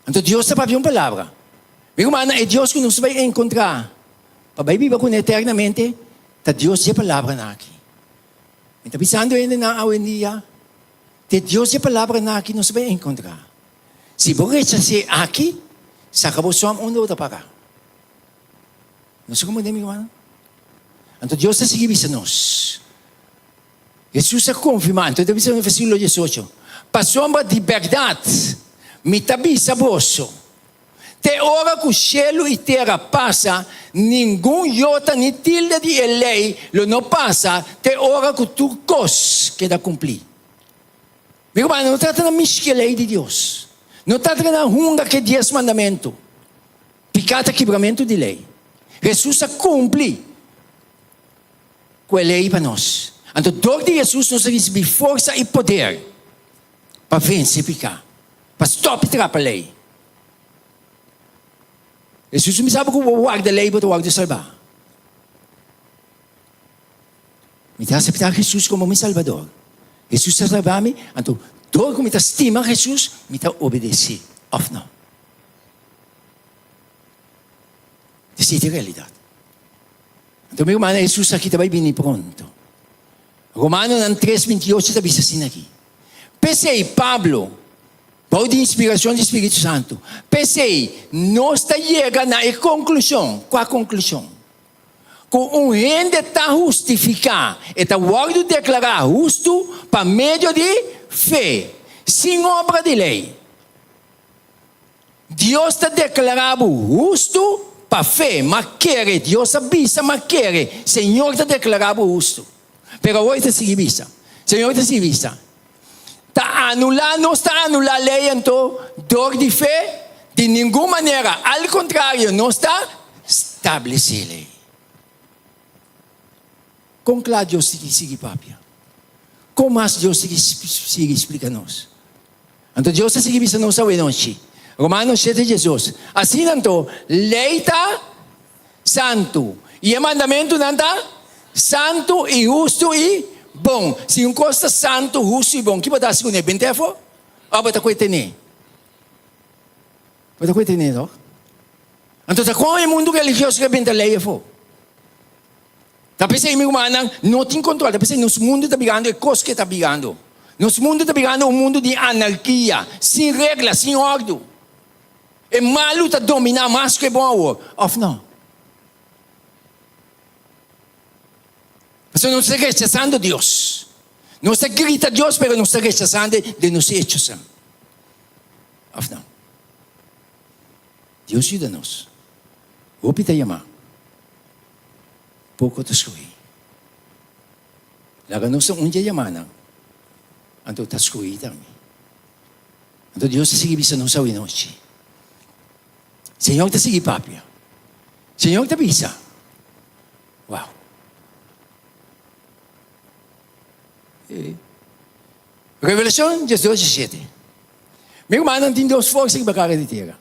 Speaker 8: Então, Deus está para uma palavra. Meu irmão, é Deus que nos vai encontrar. Para viver com eternamente, está Deus e a palavra aqui. Está pensando ainda na dia, que Deus e a palavra aqui não se vai encontrar. Se você se aqui, se acabou só onde outra para. Não sei como é, meu irmão. Então Deus está seguindo a nós. Jesus está confirmando. Então, está no versículo 18. Para sombra de verdade, me avisa vosso. Te hora que o cielo e terra passa, nenhum iota nem tilde de lei não passa, te hora que tu cos queda cumprir. Meu irmão, não trata da misca lei de Deus. Não trata da hunga que 10 mandamentos. Picata quebramento de lei. Jesus cumpre com a lei para nós. Então, dor de Jesus nos recebe força e poder para vencer picar. Para stop a lei. Jesus me sabe que eu guardo a lei para eu guardo salvar. Me está aceitar Jesus como meu salvador. Jesus está salvar-me, então todo que me está estima Jesus, me está obedecer. Of não. Essa é a realidade. Então, meu irmão, Jesus aqui também vem pronto. Romanos 3:28 está dizendo assim aqui. Pensei, Pablo, por de inspiração do Espírito Santo. Pensei, nós está chegando na conclusão. Qual a conclusão? Com gente está justificar, está guardado declarar justo para meio de fé, sem obra de lei. Deus está declarado justo para fé, mas quer, Deus avisa, mas quer. Senhor está declarado justo. Pero hoje está sem vista. Senhor está sem vista. Não está anulando a lei, então, dor de fé, de nenhuma maneira. Ao contrário, não está estabelecendo a lei. Como claro Deus sigue papia? Como mais Deus sigue explica-nos? Então, Deus está seguindo a nossa noite. Romanos 7, Jesus. Assim, então, lei está santo. E o mandamento não está santo e justo e bom, se um costa santo, justo e bom, que vai dar seune bentefo? Ah, vai dar coisa ne. Vai dar coisa ne, não? Então, qual é o mundo religioso que benta leia fo? Tapi sa imi manang, não tem controle. Tapi sa nosso mundo está bigando, é coisa que está bigando. Nosso mundo está bigando um mundo de anarquia, sem regras, sem ordem. É malo está dominar mais que bom. Of não. Você não está rechazando Deus. Não está gritando Deus, mas não está rechazando de nos hechos. Of não. Deus ajuda-nos. O pita yama. Pouco te escolhi. Laga nos um dia yamana. Anto te escolhi também. Anto Deus te sigue bisa nos awi noite. Senhor te sigue papia. Senhor te bisa. Wow. Revelação 12:17. Meu irmão, tem duas forças que bacara de terra.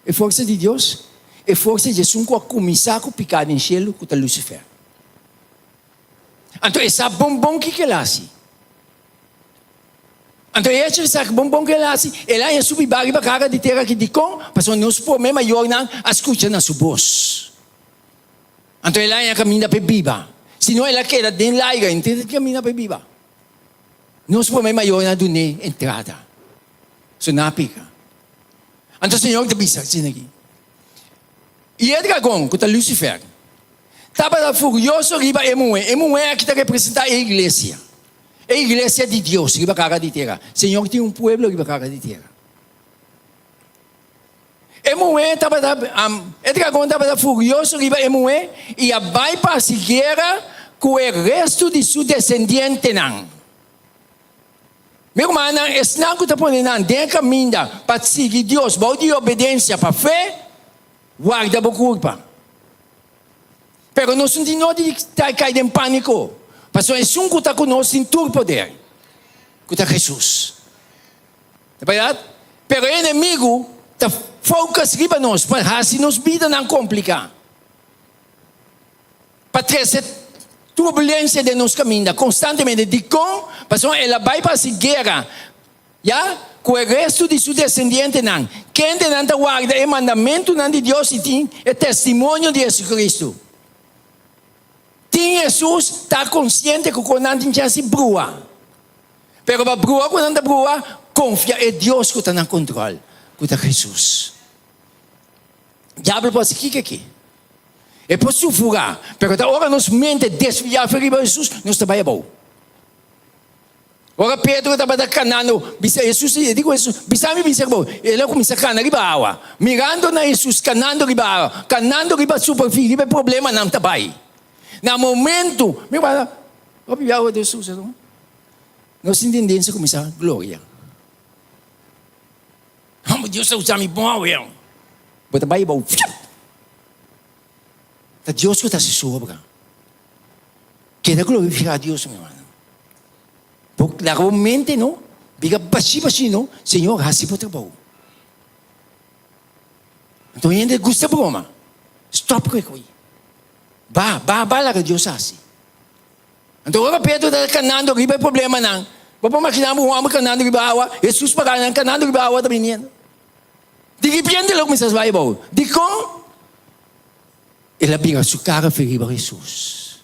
Speaker 8: A força de Deus, a força de Jesus que começar a picar em cielo com Lucifer. Então, essa bombom que ela assim. Então, essa bombom que ela assim, ela é subir bagi bacara de terra que dicom, mas nós problema maior não escuta na sua voz. Então, ela é caminho para viva. Se não ela quer dentro da água, então caminho para viva. Nosso problema maior é a entrada. So, napica. Então, o Senhor te bisa, aqui. E o dragão, que é Lucifer, estava furioso riba Emué. Emué que representa a igreja. A igreja de Deus, riba cara de terra. O Senhor tem um povo riba cara de terra. Emué o dragão estava furioso riba Emué e vai para a guerra com o resto de seu descendente. Meu irmão, esse não está ponendo tem caminho para seguir Deus, para de obediência, para fé, guarda a culpa. Pero nós não temos que cair em pânico. Porque é um que está conosco em todo poder. Que está Jesus. É verdade? Pero o inimigo está focado em nós, para se nos vida não complicar. Para trazer turbulência de nos caminhos, constantemente, de com, porque ela vai para a guerra, já, com o resto de seu descendente, não. Quem não guarda o mandamento de Deus e tem o testemunho de Jesus Cristo. Tem Jesus, está consciente que quando não tem se brua. Pero para brua, quando não brua, confia em Deus que está no controle, que está Jesus. O diabo pode ser aqui. É possível fugar, pero da hora nos mente desviar para Jesus, nós trabalha bom. Ora Pedro estava canando, Jesus, eu digo Jesus, bisami bom. Ele começa a canar riba awa, mirando na Jesus canando riba awa, canando riba superfície, riba problema não trabalha. Na momento, meu pai, o pior de Jesus, não? Nós entendemos que começa a glória. Deus está me bom, eu. Mas trabalha bom. Deus que está se sobra. Quer glorificar a Deus, meu irmão. Porque realmente, não? Biga basi, não? Senhor, assim pode trabalhar. Então, ainda gusta broma. Stop com isso. Lá que Deus assim. Então, agora Pedro está canando, riba é problema, não. Vamos imaginar um homem canando riba awa, Jesus pagando canando riba awa também, não? De repente, ele começa a vai bom. De como? Ela pega sua cara para Jesus.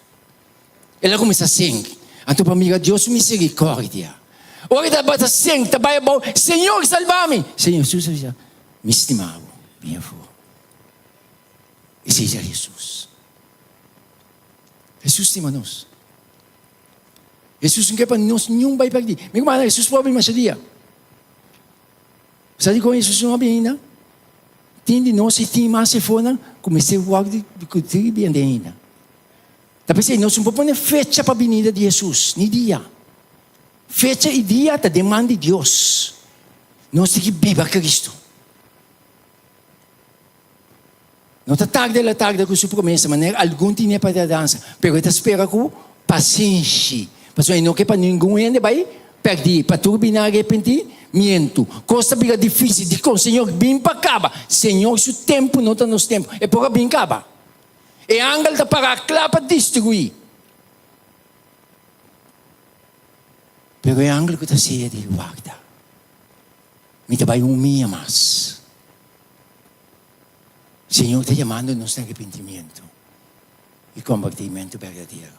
Speaker 8: Ela começa a sentir. Então, para mim, Deus misericórdia. Ora, ela bate a sentir, trabalha bom. Senhor, salva-me. Senhor, Jesus, me estimava. Minha avó. E seja Jesus. Jesus estima-nos. Jesus não quer para nós nenhum vai perder. Meu irmão, Jesus pode mais dia. Sabe como Jesus não vai ainda? Tem de nós e tem mais se for, comecei a guardar de cultura bem ainda. Tapi nós não podemos fecha para a vinda de Jesus, nem dia. Fecha e dia está demanda de Deus. Nós temos que viver Cristo. Não está tarde com sua promessa, mas algum tem para a dança. Pero está espera com paciência. Porque não quer para ninguém ainda vai perder, para turbinar arrependimento. Coisa bem difícil de com o Senhor bem para acaba. Senhor, seu tempo não está nos tempos. É para bem acaba. E a angel está para claro para destruir. Pero ang angelo ko ta siya di guarda. Mi tabay umia mas. Señor está llamándonos a arrepentimiento y convertimiento verdadero.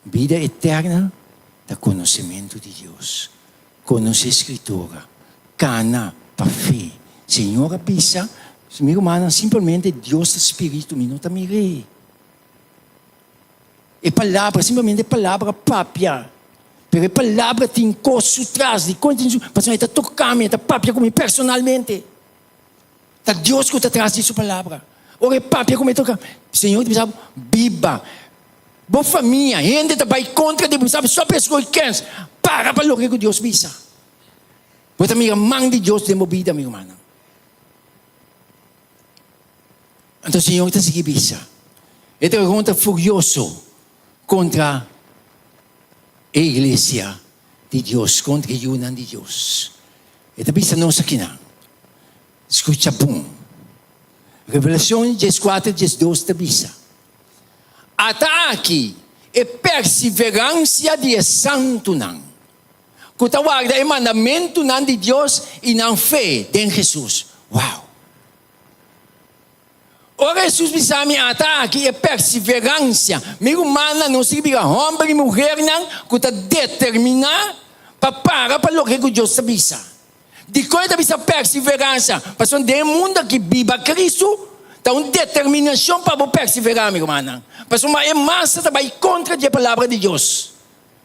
Speaker 8: Vida eterna da conocimiento de Dios. Conoce Escritura. Cana pa fe. Señor avisa, mi hermana, simplesmente Deus Espírito me não está mirando. É palavra, simplesmente palavra própria. Pero é palavra tem coisa atrás de coisa, mas não está tocando, está própria comigo personalmente. Está Deus que está atrás de sua palavra. Ora é própria comigo tocar. Senhor, tu sabe, biba. Boa família, gente está vai contra de sabe, só pessoa que quer. Para o que Deus visa. Porque amiga, mão de Deus tem vida, minha irmã. Então, o Senhor está seguindo visa. Ele está furioso contra a igreja de Deus, contra a união de Deus. Ele está visa nós aqui, não. Escuta bom. Revelação 14, 12 está visa. Até aqui é perseverança de santo não. Que tawarda é mandamento não de Deus e não fé em Jesus. Uau! Ora Jesus me chama até aqui é perseverança. Meu humana não significa homem e mulher não que está determinado para o que Deus sabia. De coisa bisa perseverança. Porque de mundo que viva Cristo tem uma determinação para perseverar, meu irmão. Porque é massa também contra a palavra de Deus.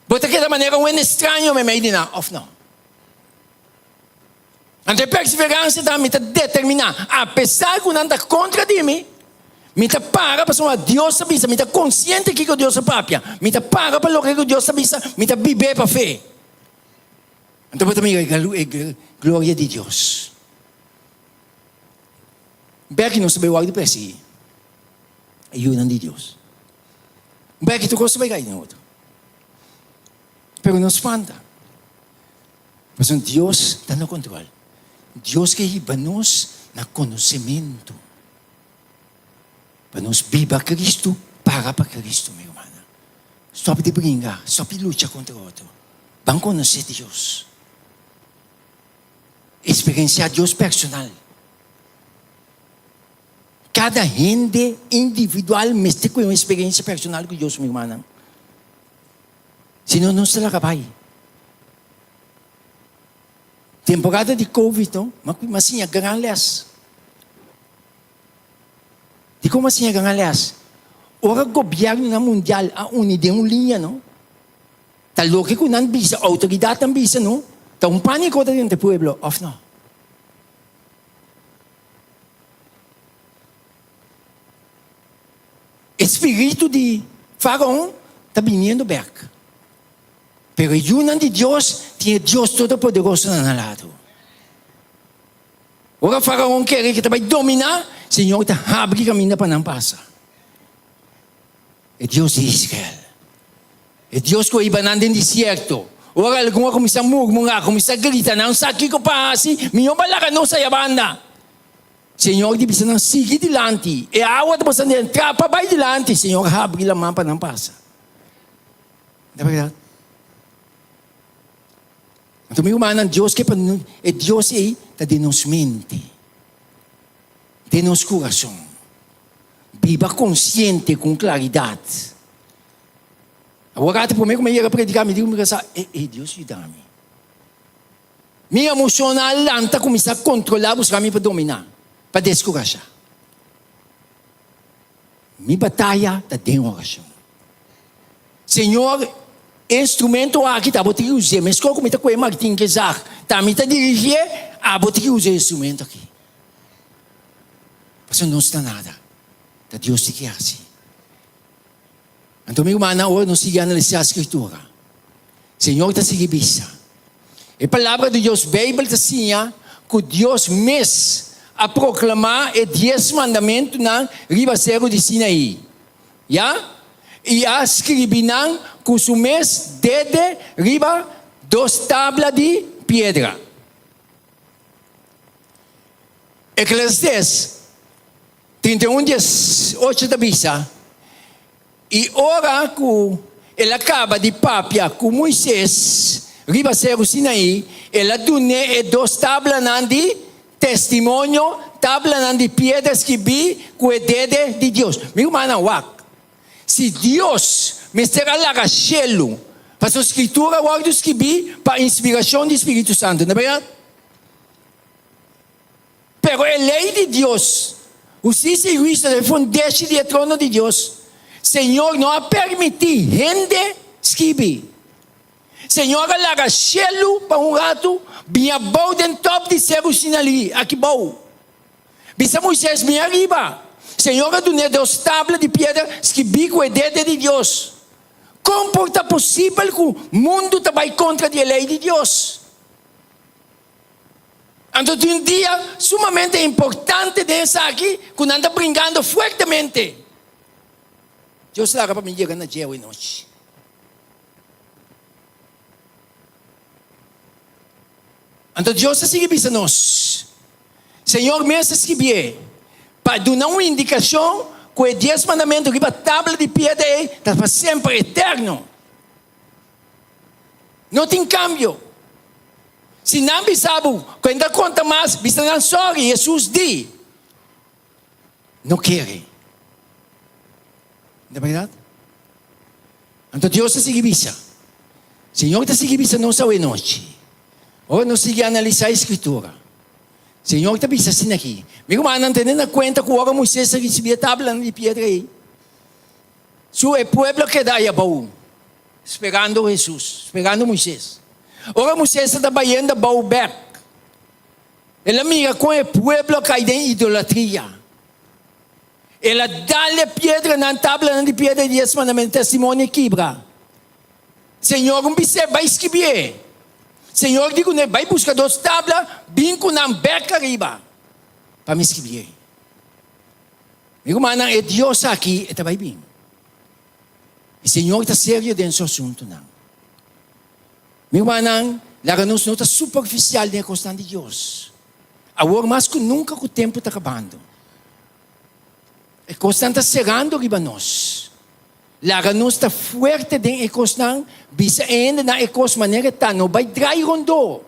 Speaker 8: Porque daquela maneira um estranho me meio de não, of não. Então a perseverança também está determinada. Apesar que não está contra de mim, me está para Deus sabia, me está consciente que Deus é própria, me está para o que Deus sabia, me está viver para fé. Então para mim é glória de Deus. Bem que não sabe o que perseguir. É união de Deus. Bem que tu gosta de ganhar outro. Pero não espanta. Mas Deus está no controle. Deus que iba-nos na conhecimento. Para nos viva Cristo, para Cristo, meu irmão. Stop de brincar, stop de lutar contra o outro. Vamos conhecer Deus. Experienciar Deus personal. Cada gente individualmente tem uma experiência personal com Deus, meu irmão. Senão não se lá vai. Temporada de Covid, não? Mas sim, ganhas. De como assim ganhas? Ora governo mundial a unir uma linha, não? Tá louco que não bisa, autoridade não bisa, não? Tá pânico dentro do pueblo, of não? Espírito de Faraó está vindo back. Pero a união de Deus tinha Deus todo-poderoso na lado. Ora Faraó quer que vai dominar, Senhor está abre caminho para não passar. É Deus de Israel. É Deus que iba no deserto. Ora alguma começa a murmurar, começa a gritar, não sabe o que passa, minha balaca não sai a banda. Senhor, di bisa nang sige dilante. E awat mo sa niyan, kapabay dilante. Senhor, abre a mão para não passar. Não é verdade? Então, meu irmão, Deus que é Deus aí, está de nos mente, de nos coração. Viva consciente com claridade. Agora, por mim, como eu ia predicar, me digo, Deus ajuda-me. Minha emoção lanta começa a controlar, buscar me para dominar, para descorajar. Minha batalha está dentro da oração. Senhor, instrumento aqui está botando usar, mas como está com o Martin que já está me dirigir, botando usar instrumento aqui. Mas não está nada. Está Deus te quer assim. Então, meu irmão, hoje nós seguimos analisar a Escritura. Senhor está seguindo isso. A palavra de Deus, a Bíblia está assim, que Deus mesmo a proclamar os 10 mandamentos na ribaceiro de Sinaí. Já? E a escrever com o mês desde riba 2 tábuas de pedra. Eclesiastes 31, 18 da bisa. E ora que ele acaba de papia com Moisés, riba Cerro Sinaí, ele dune e dos tablas de testemunho, tablas de pedras que vi com o dedo de Deus. Meu irmão, se Deus me será lá chelo, para a escritura, o que que vi, para inspiração do Espírito Santo, não é verdade? Pero a lei de Deus, justiça e juízo defende do trono de Deus. Senhor não a permitir gente escrever. Senhor larga chelo para rato, vinha bom dentro top de Cerro Sinaí, aqui bom. Bisa Moisés vinha arriba. Senhor do Deus tábua de pedra, escrever com o dedo de Deus. Como é possível que o mundo vai contra a lei de Deus? Então, um dia sumamente importante dessa aqui, quando anda brincando fortemente. Deus larga para mim chegar na dia e noite. Então, Deus se para nós. Senhor, mesmo se para dar uma indicação que o 10 mandamentos que a tábua de pedra está para sempre eterno. Não tem cambio. Se não sabe, quando conta mais, bisa não sorry, Jesus diz. Não quer. Não é verdade? Então Deus se bisa. Senhor te bisa não só em noite. Ou não sigue analisar a escritura. Senhor te bisa assim aqui. Meu irmão, não tendo conta que o Moisés recebia a tábua de pedra aí. Su é pueblo que dá a baú. Esperando Jesus, esperando Moisés. Ora Moisés está trabalhando baú back. Ele mira com o pueblo que tem idolatria. Ele dá-lhe pedra na tábua de pedra de 10 mandamentos, testemunho e quebra. Senhor, vai escrever. Senhor, digo, vai buscar 2 tábuas, binco na beca arriba, para me escrever. Meu irmão, é Deus aqui, está bem bem. O Senhor está sério dentro do assunto, não. Meu irmão, lá nos nota superficial da questão de Deus. Agora, mais que nunca o tempo está acabando. A questão está chegando arriba nós. Lá nos está forte dentro da questão, bisa ainda na questão maneira está, não vai trair rondo.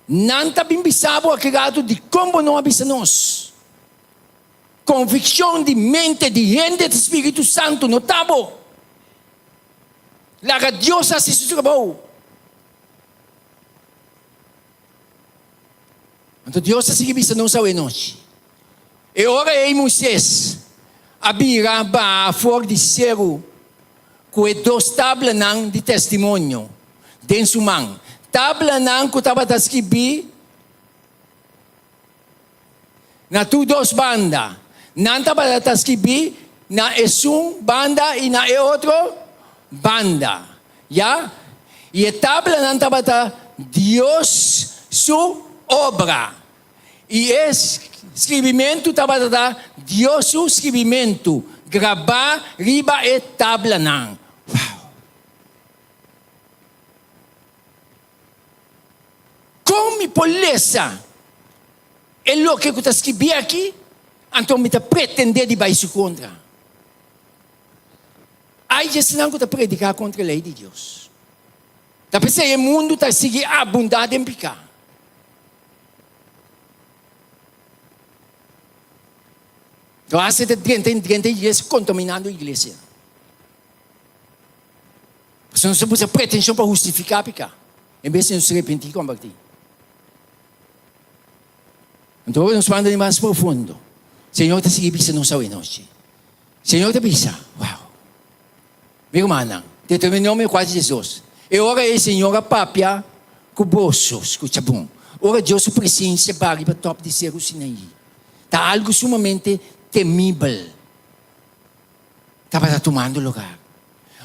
Speaker 8: Não está bem bisabo aquilo de como não avisa nós. Convicção de mente, de gente do Espírito Santo, não está bom. Lá Deus assiste o trabalho. Então Deus se bisa não sabe noite. E ora é Moisés, a bira ba fora de Cerro, com 2 tábuas de testemunho, dentro do mão. Tábua não que estava escrito na 2 bandas. Não estava escrito na banda e na outra banda. Já? E a tábua não estava Deus sua obra. E esse escrevimento estava Deus seu escrevimento. Gravar riba e tábua não. Uau! Como poleza é o que está escrito aqui? Então me está pretender de baixo contra. Aí já não está predicar contra a lei de Deus. Está pensando que o mundo está seguindo abundado em pecado. Então, há 30 dias contaminando a igreja. Você não se usa pretensão para justificar pecado. Em vez de não se arrepender e converter. Então, nós vamos mais profundo. Senhor, te sigue bisa não sabe noite. Senhor, te bisa. Uau. Meu irmão, Deuteronômio 4:18. E ora é Senhor a papia com bolso, escuta bom. Ora Deus presença para o top de Cerro Sinaí. Está algo sumamente temível. Estava tomando lugar.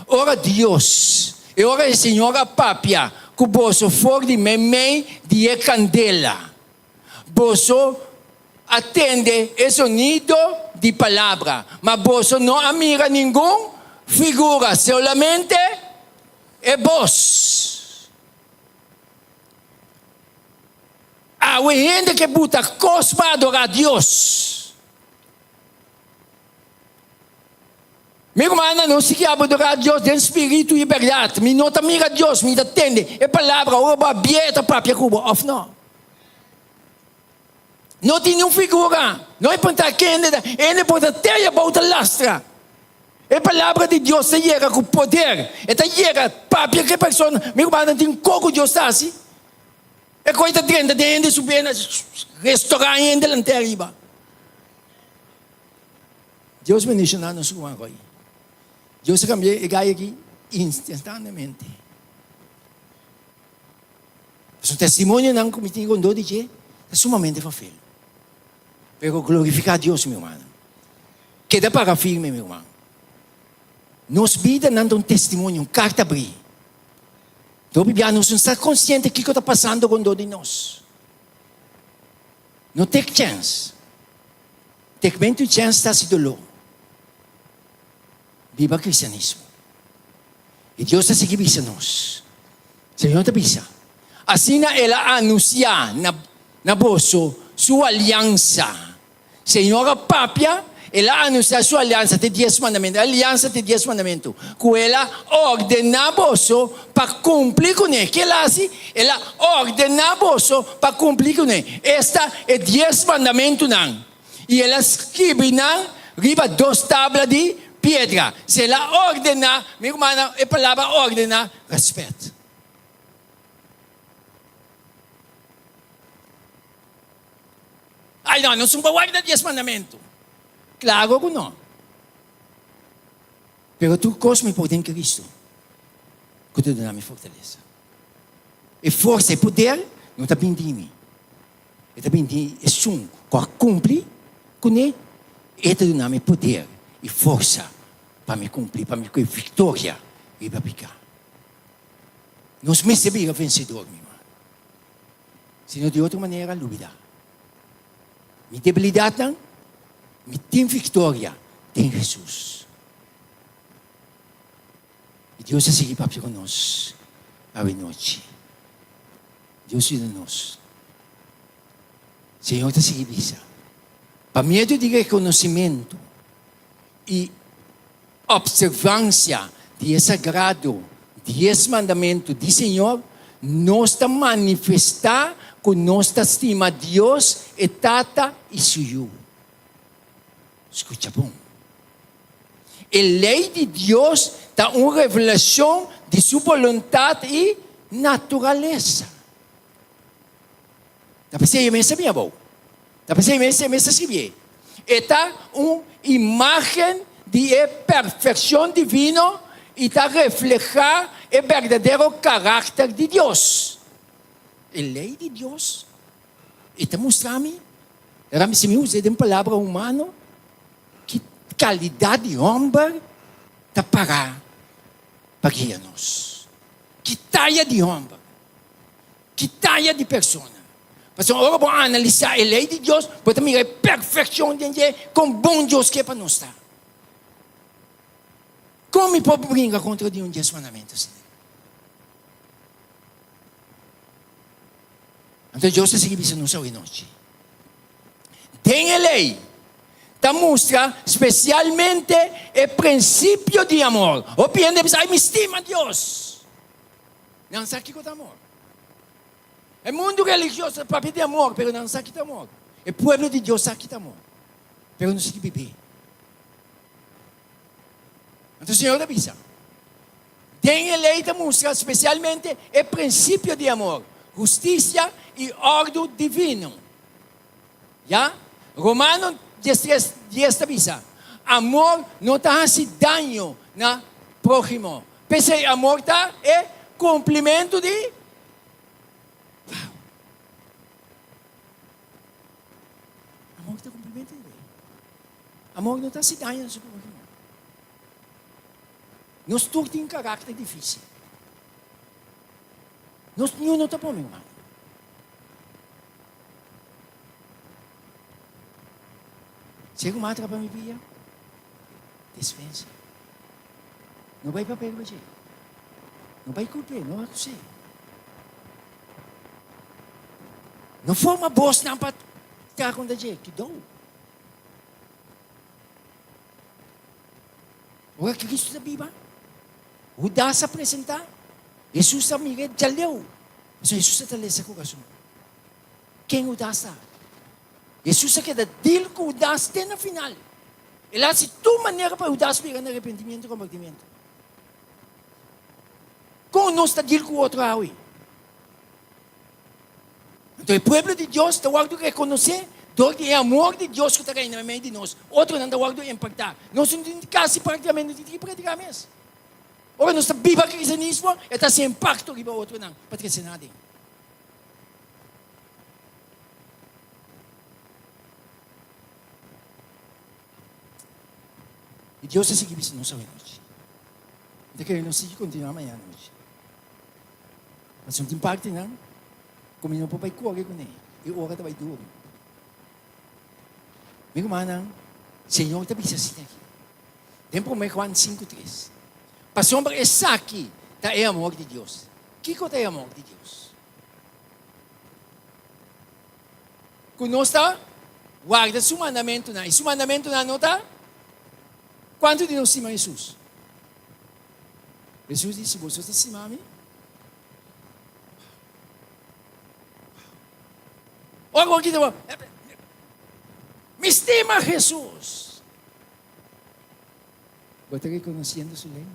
Speaker 8: Ora Deus, e ora é Senhor a papia com bolso fora de meme de candela. Bolso atende o sonido de palavra, mas você não admira nenhuma figura, solamente é voz. Há gente que bota coisa para adorar a Deus. Mi hermana, não se quer adorar a Deus em espírito e verdade. Me nota mira a Deus, me atende. É palavra, oba, bieta, própria cuba, off não. Não tem nenhuma figura. Não é para quem ele pode ter a volta lastra. É palavra de Deus, se chega com poder. É chega, própria que pessoa, mi hermana, tem coco Deus está assim. É coisa trenta, tem de subir na restaurante ainda lá arriba. Deus me ensinou no seu agora. Deus cambia e ganha aqui instantaneamente. O testemunho não cometi com dor de que é sumamente fácil. Pero glorificar a Deus, meu irmão. Queda para firme, meu irmão. Nos vida não um testemunho, carta abrir. Então, Bíblia, nós não está consciente do que está passando com dor de nós. Não tem chance. Tem muito chance está se dolor. Viva o cristianismo. E Deus está seguindo a nós. Senhor te avisa. Assim ela anuncia na bolso sua aliança. Senhora Pápia, ela anuncia sua aliança de 10 mandamentos. Aliança de 10 mandamentos. Que ela ordena bolso para cumprir com ele. Que ela assim? Ela ordena bolso para cumprir com ele. Esta é 10 mandamentos não. E ela escreve não, riba 2 tábuas de pedra. Se ela ordena, minha irmã, a palavra ordena, respeito. Ai, não são guarda 10 mandamentos. Claro que não. Pero tu cosme poder em Cristo. Que tu dá-me fortaleza. E força e poder não está bem de mim. Está bem de sungo. Quando cumpre com ele, ele dá-me poder e força para me cumprir, para me ter vitória e para ficar. Nós me sabemos vencedor, meu irmão. Se não de outra maneira, dúvida. Minha debilidade não, me tem vitória, tem Jesus. E Deus está seguindo para nós a noite. Deus ajuda nós. Senhor está seguindo isso. Para medo de reconhecimento e observância de sagrado, de esse mandamento do Senhor, nós está manifestar que nós estima a Deus e tata e suyo. Escuta bom. A lei de Deus está uma revelação de sua vontade e natureza. Dá para ser imensa, minha boa. Dá para ser imensa, escrever. Está uma imagem de perfeição divina e está reflejar o verdadeiro caráter de Deus. A lei de Deus está mostrando-me, se me usa de palavra humana, que qualidade de homem está para guiar-nos. Que taia de homem, que taia de pessoa. Mas agora vamos analisar a lei de Deus, para também a perfeição de Deus, com bom Deus que é para nós estar. Como me pode brincar contra um Deus mandamentos? Então Deus está seguindo nos hoje noite. Tem a lei, está mostra especialmente o princípio de amor. O piende pensar, me estima Deus. Não sabe o que é amor. O mundo religioso para pedir amor, mas não sabe o que é amor. O povo de Deus sabe o que é amor, mas não sabe viver. Então o Senhor avisa. Tem a lei que mostra especialmente o princípio de amor, justiça e ordem divino. Já? Romano 10 avisa. Amor não faz dano na próximo. Pensei, amor é cumprimento de... Amor está cumprimento de... Amor não está se dando na sua próximo. Nós todos temos um caráter difícil. Nós não está bom, meu irmão. Chega uma outra para me via, dispensa. Não vai para pegar você. Não vai cumprir, não vai você. Não forma boss não para ficar com você, que dou. Ora Cristo na viva. Judas sa apresentar. Jesus sa miret jaleu. So Jesus sa tali sa coração. Quem Judas sa? Jesus sa queda deal com Judas até na final. Ela se tu maneira para Judas pegar no arrependimento e convertimento. Como nós está deal com o outro aui? Então o povo de Deus está guardando reconhecer do que é amor de Deus que está caindo no meio de nós. Outro não está guardando impactar. Nós não temos quase praticamente de praticar mesmo. Ora, nós estamos viva cristianismo e está sem impacto que o outro não, para trazer nada. E Deus é seguir isso não sabe hoje. Então que nós seguir continuar amanhã hoje. Mas não tem impacto não. Como não pode correr com ele. E ora vai duro. Meu irmão, Senhor está bisa assim aqui. Tempo mais Juan 5:3. Passou para essa aqui, tá é amor de Deus. Que coisa é amor de Deus? Conosco guarda seu mandamento na. E seu mandamento na nota? Quanto de nós estima Jesus? Jesus disse, você está estimando a mim? Ora, aqui me estima Jesus. Você está reconhecendo sua lei?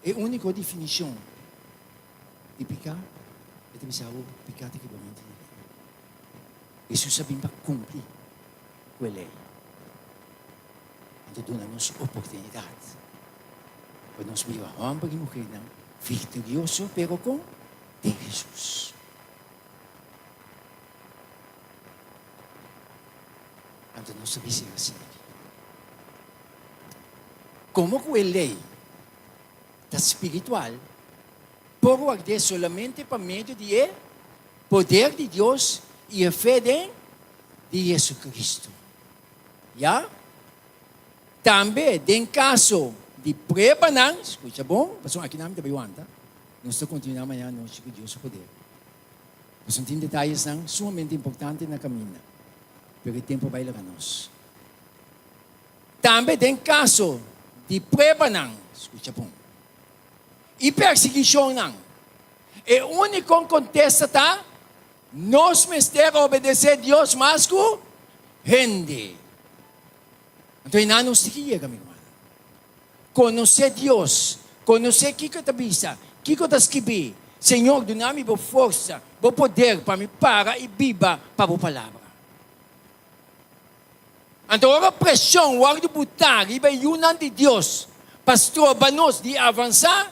Speaker 8: É a única definição de pecar é de saber pecar de equipamento. Jesus sabia para cumprir com a lei. Então, dá-nos oportunidade para nós viver homem e mulher vitorioso, pero com de Jesus. Então, nós sabemos assim. Como com a lei da espiritual, por guardar solamente para meio de poder de Deus e a fé de Jesus Cristo. Já? Também, em caso de prova, não, escuta bom, mas aqui não me aguenta. Nós estamos continuando amanhã, nós com Deus o poder. Mas tem detalhes não, sumamente importantes na caminho. Pero o tempo vai levar nós. Também, em caso de prova, não, escuta bom. E perseguição, não. É o único contexto, tá? Nós mestemos obedecer a Deus mais que rende. Então, não nos seguia, meu irmão. Conhecer Deus, conhecer o que está vista, o que está escrito. Senhor, dá-me boa força, bom poder para me parar e viva para a palavra. Então, a pressão, o ar de botar, e bem de Deus, pastor, para nós de avançar,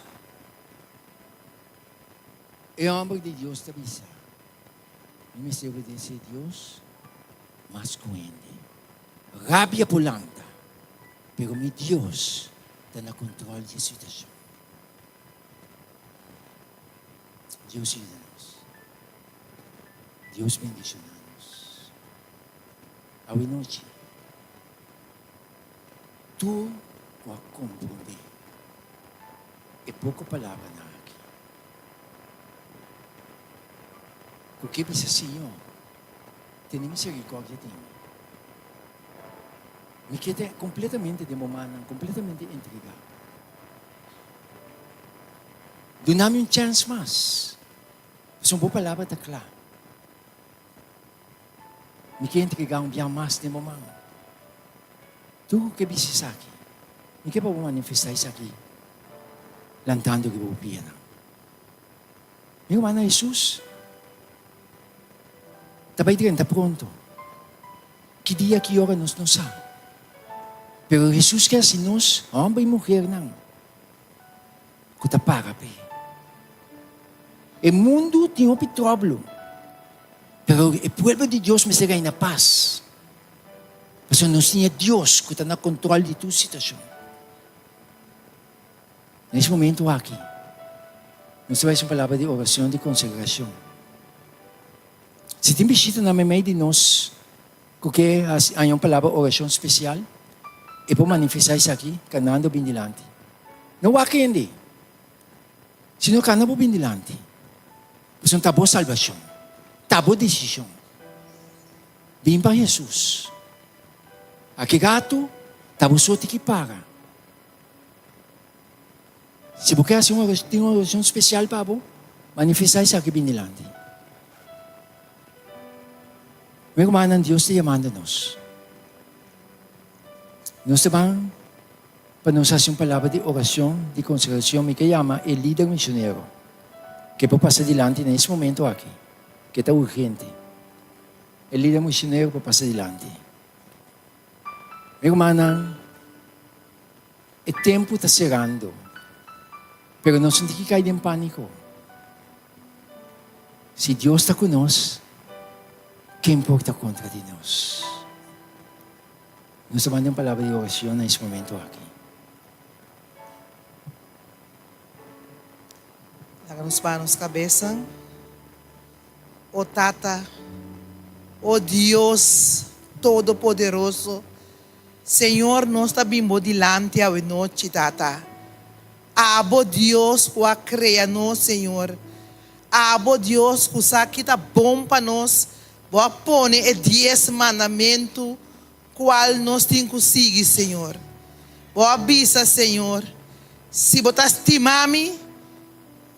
Speaker 8: é o amor de Deus está vista. E me se obedecer a Deus, mas com ele. Rábia pulanta. Pero meu Deus está no controle da situação. Deus ajuda-nos. Deus bendice-nos. A noite, tu vai compreender. É pouca palavra na aqui. Porque disse Senhor, tem misericórdia de mim. Me quedé completamente de momento, completamente entregado. Dá-me um chance mais. São boas palavras da clara. Me quer entregar um dia mais de momento. Tu que viste isso aqui? Me quer para manifestar isso aqui. Lantando que vou pena. Meu irmão Jesus, está pronto. Que dia, que hora nós não sabemos. Pero Jesus quer se nós, homem e mulher, não. Que está para bem. O mundo tem um problema. Pero o povo de Deus me será na paz. Porque nós temos Deus que está no controle de toda situação. Nesse momento aqui, nós vamos uma palavra de oração, de consagração. Se tem visita na meio de nós, que há uma palavra de oração especial, e por manifestar isso aqui, caminhando bem dilante. Não há quem de. Se não caminhando bem dilante, você não está boa salvação, está boa decisão. Vem para Jesus. Aqui gato, tabuso te que paga. Se você tem uma oração especial para você, manifestar isso aqui bem dilante. Meu irmão, Deus te chamando-nos. Nós estamos para nos fazer uma palavra de oração, de consagração, que chama o líder missionário, que pode passar dilante nesse momento aqui, que está urgente. O líder missionário pode passar dilante. Meu irmão, o tempo está chegando, mas nós não temos que cair em pânico. Se Deus está conosco, quem pode estar contra de nós? Nós estamos mandando uma palavra de oração nesse momento aqui.
Speaker 5: Hagamos para nos cabeça. O Tata, o Deus Todo-Poderoso, Senhor, nós está bimbo dilante a noite, Tata. Abo Deus, que a cria nós, Senhor. Abo Deus, que sabe que está bom para nós. Vou pôr o 10 mandamentos, qual nós temos que seguir, Senhor. Vou avisar, Senhor. Se você estimar-me,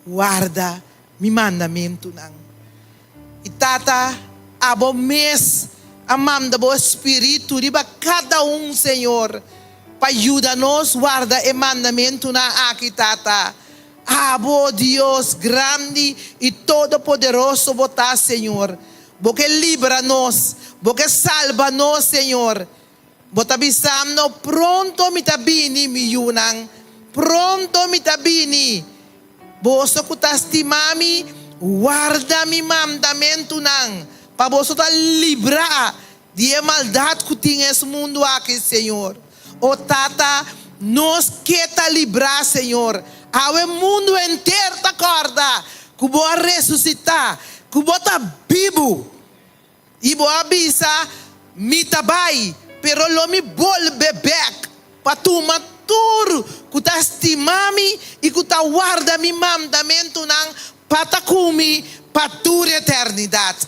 Speaker 5: guarda mi mandamento nang. E Tata, abo mês, amam da bo espírito, riba cada Senhor, para ajudar-nos, guarda o mandamento na aqui, Tata. Abo Deus grande e todo-poderoso, botar, Senhor. Porque libra-nos, porque salva-nos, Senhor. Bota bisam pronto mi tabini mi yunang, pronto mi tabini. Boso ko tastimami, guarda mi mandamento nang, pa boso ta libra di maldad ko tinges mundo aqui, Senhor. O Tata, nos queta librar, Senhor. Awe mundo inteiro ta corda, kubo a ressuscitar, kubo ta vivo. Ibo abisa, mi tabai, pero lo mi bol bebek, patuma tur, kuta estimami e kuta guarda mi mandamento nang patakumi patur eternidade.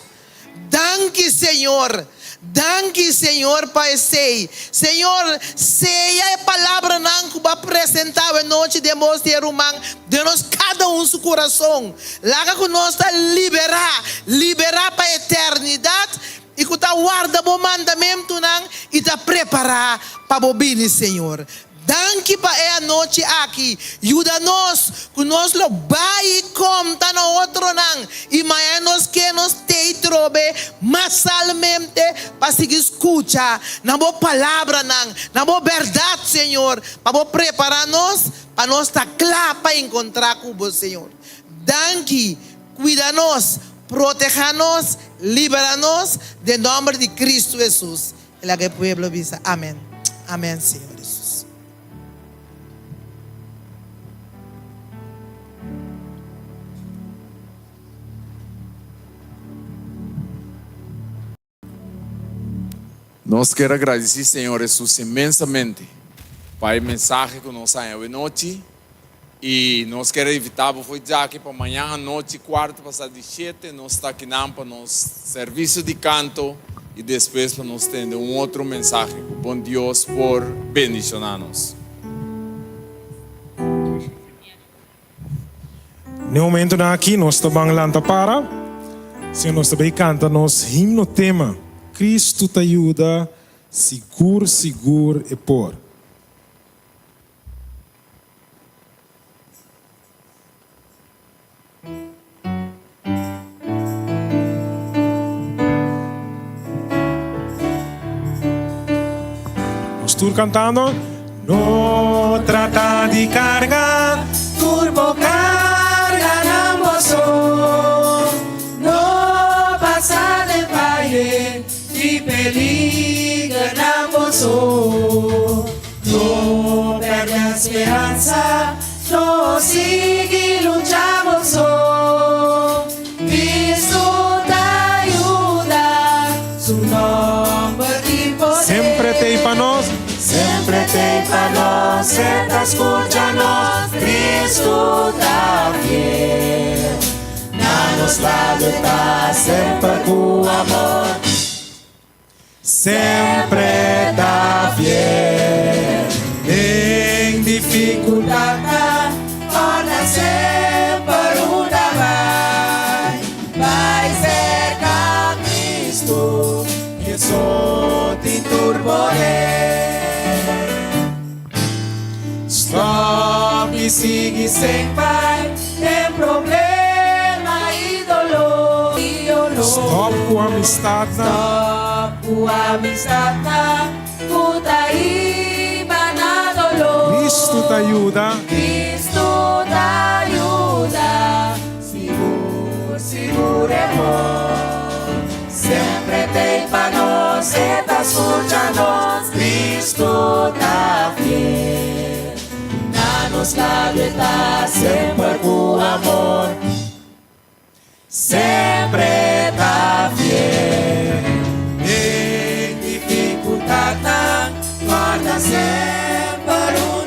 Speaker 5: Danke, Senhor. Danke, Senhor, Pai sei. Senhor, seja a palavra não que vai apresentar a noite de mostrar humano, de nós cada seu coração. Laga que nós está liberar para a eternidade e que está guarda o mandamento não e está preparar para o bem, Senhor. Danke para a noite aqui. Ajuda-nos, que nós lo vai conta no outro não. E mais nós que nos te trobe, masalmente, para seguir escuta, na boa palavra não, na boa verdade, Senhor, para preparar-nos, para nós estar claro para encontrar com o Senhor. Danke, cuida-nos, proteja-nos, libera-nos, de nome de Cristo Jesus. El que pueblo dice, amén. Amén, Senhor Jesus.
Speaker 9: Nós queremos agradecer, Senhor Jesus, imensamente para a mensagem que nós temos hoje noite. E nós queremos evitar, foi já aqui para amanhã à noite, quarto, passar de 7, nós estamos aqui para nosso serviço de canto e depois para nós ter outra mensagem. Bom Deus por bendicionar-nos.
Speaker 1: No momento aqui, nós estamos lanta para, se nós também canta nos himno tema. Cristo te ajuda, seguro e por. Nós estamos cantando. No trata de carga,
Speaker 4: Turbo carga na moção, no passa de baile, de peliga na moção, no perde a esperança, no sigue lutar moção, Cristo te ajuda, su nome te poder.
Speaker 1: sempre tem para nós.
Speaker 4: Sempre tem para nós, sempre escuta-nos, Cristo tá fiel. Na nos lado tá sempre com amor. sempre está fiel. Em dificuldade, torna sempre uma vai ser com Cristo, que só te turborei. Stop e siga sem pai, tem problema e dolor.
Speaker 1: Stop com a amistade.
Speaker 2: O amistad na Utaíba na dolor.
Speaker 1: Cristo te ajuda.
Speaker 2: Cristo te ajuda. Seguro, seguro amor. Sempre tem para nós, sempre escuta nós. Cristo tá fiel. Na nos lábios está sempre com amor. Sempre tá fiel.
Speaker 4: Em dificuldade, guarda sempre uma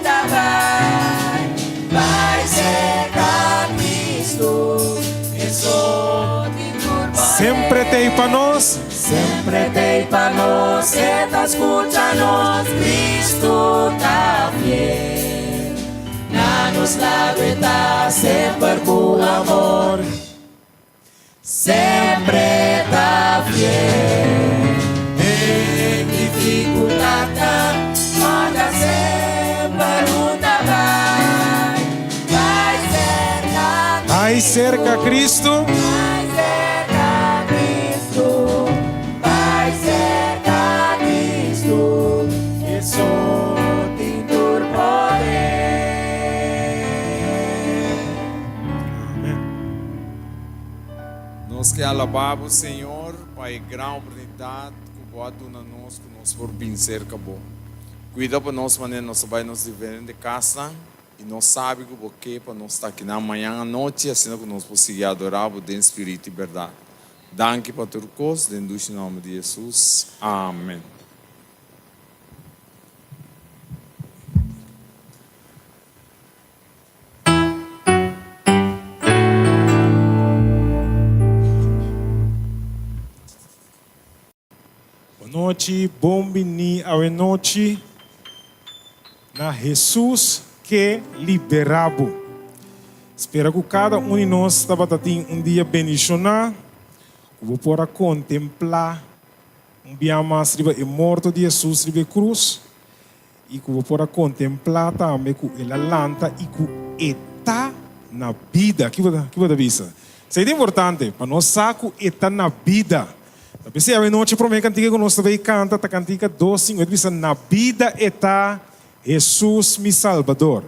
Speaker 4: vai ser com Cristo, que só te turborei.
Speaker 1: Sempre tem para nós.
Speaker 2: Sempre tem para nós, sempre escuta nós. Cristo tá fiel. Na nos lábios está sempre com amor. Sempre tá fiel.
Speaker 4: Em dificuldade, guarda sempre uma vai ser com
Speaker 1: Vai cerca Cristo.
Speaker 2: Vai ser com Cristo. Vai ser com Cristo.
Speaker 4: que só te turborei.
Speaker 9: Nós que alabamos o Senhor, Pai, grande oportunidade que bota na nós, que nós por vencer acabou. Cuida para nós, maneira nós vai nos viver de casa e nós sabe que o que para nós estar aqui na manhã à noite, assim que nós possamos adorar o em espírito e verdade. Danke para tudo coisa, dentro do nome de Jesus. Amém.
Speaker 1: Boa noite, bom bini a noite na Jesus que liberabo. Espero que cada um de nós estava tendo dia bendicionado. Vou para contemplar dia mais o morto de Jesus na cruz e que vou para contemplar também que ele lanta e que está na vida. Que vai dar vista? Isso é importante para nós saber que está na vida. Talvez a noite para mim cantiga que nós também canta, a cantiga 2:5, na vida está Jesus, mi Salvador.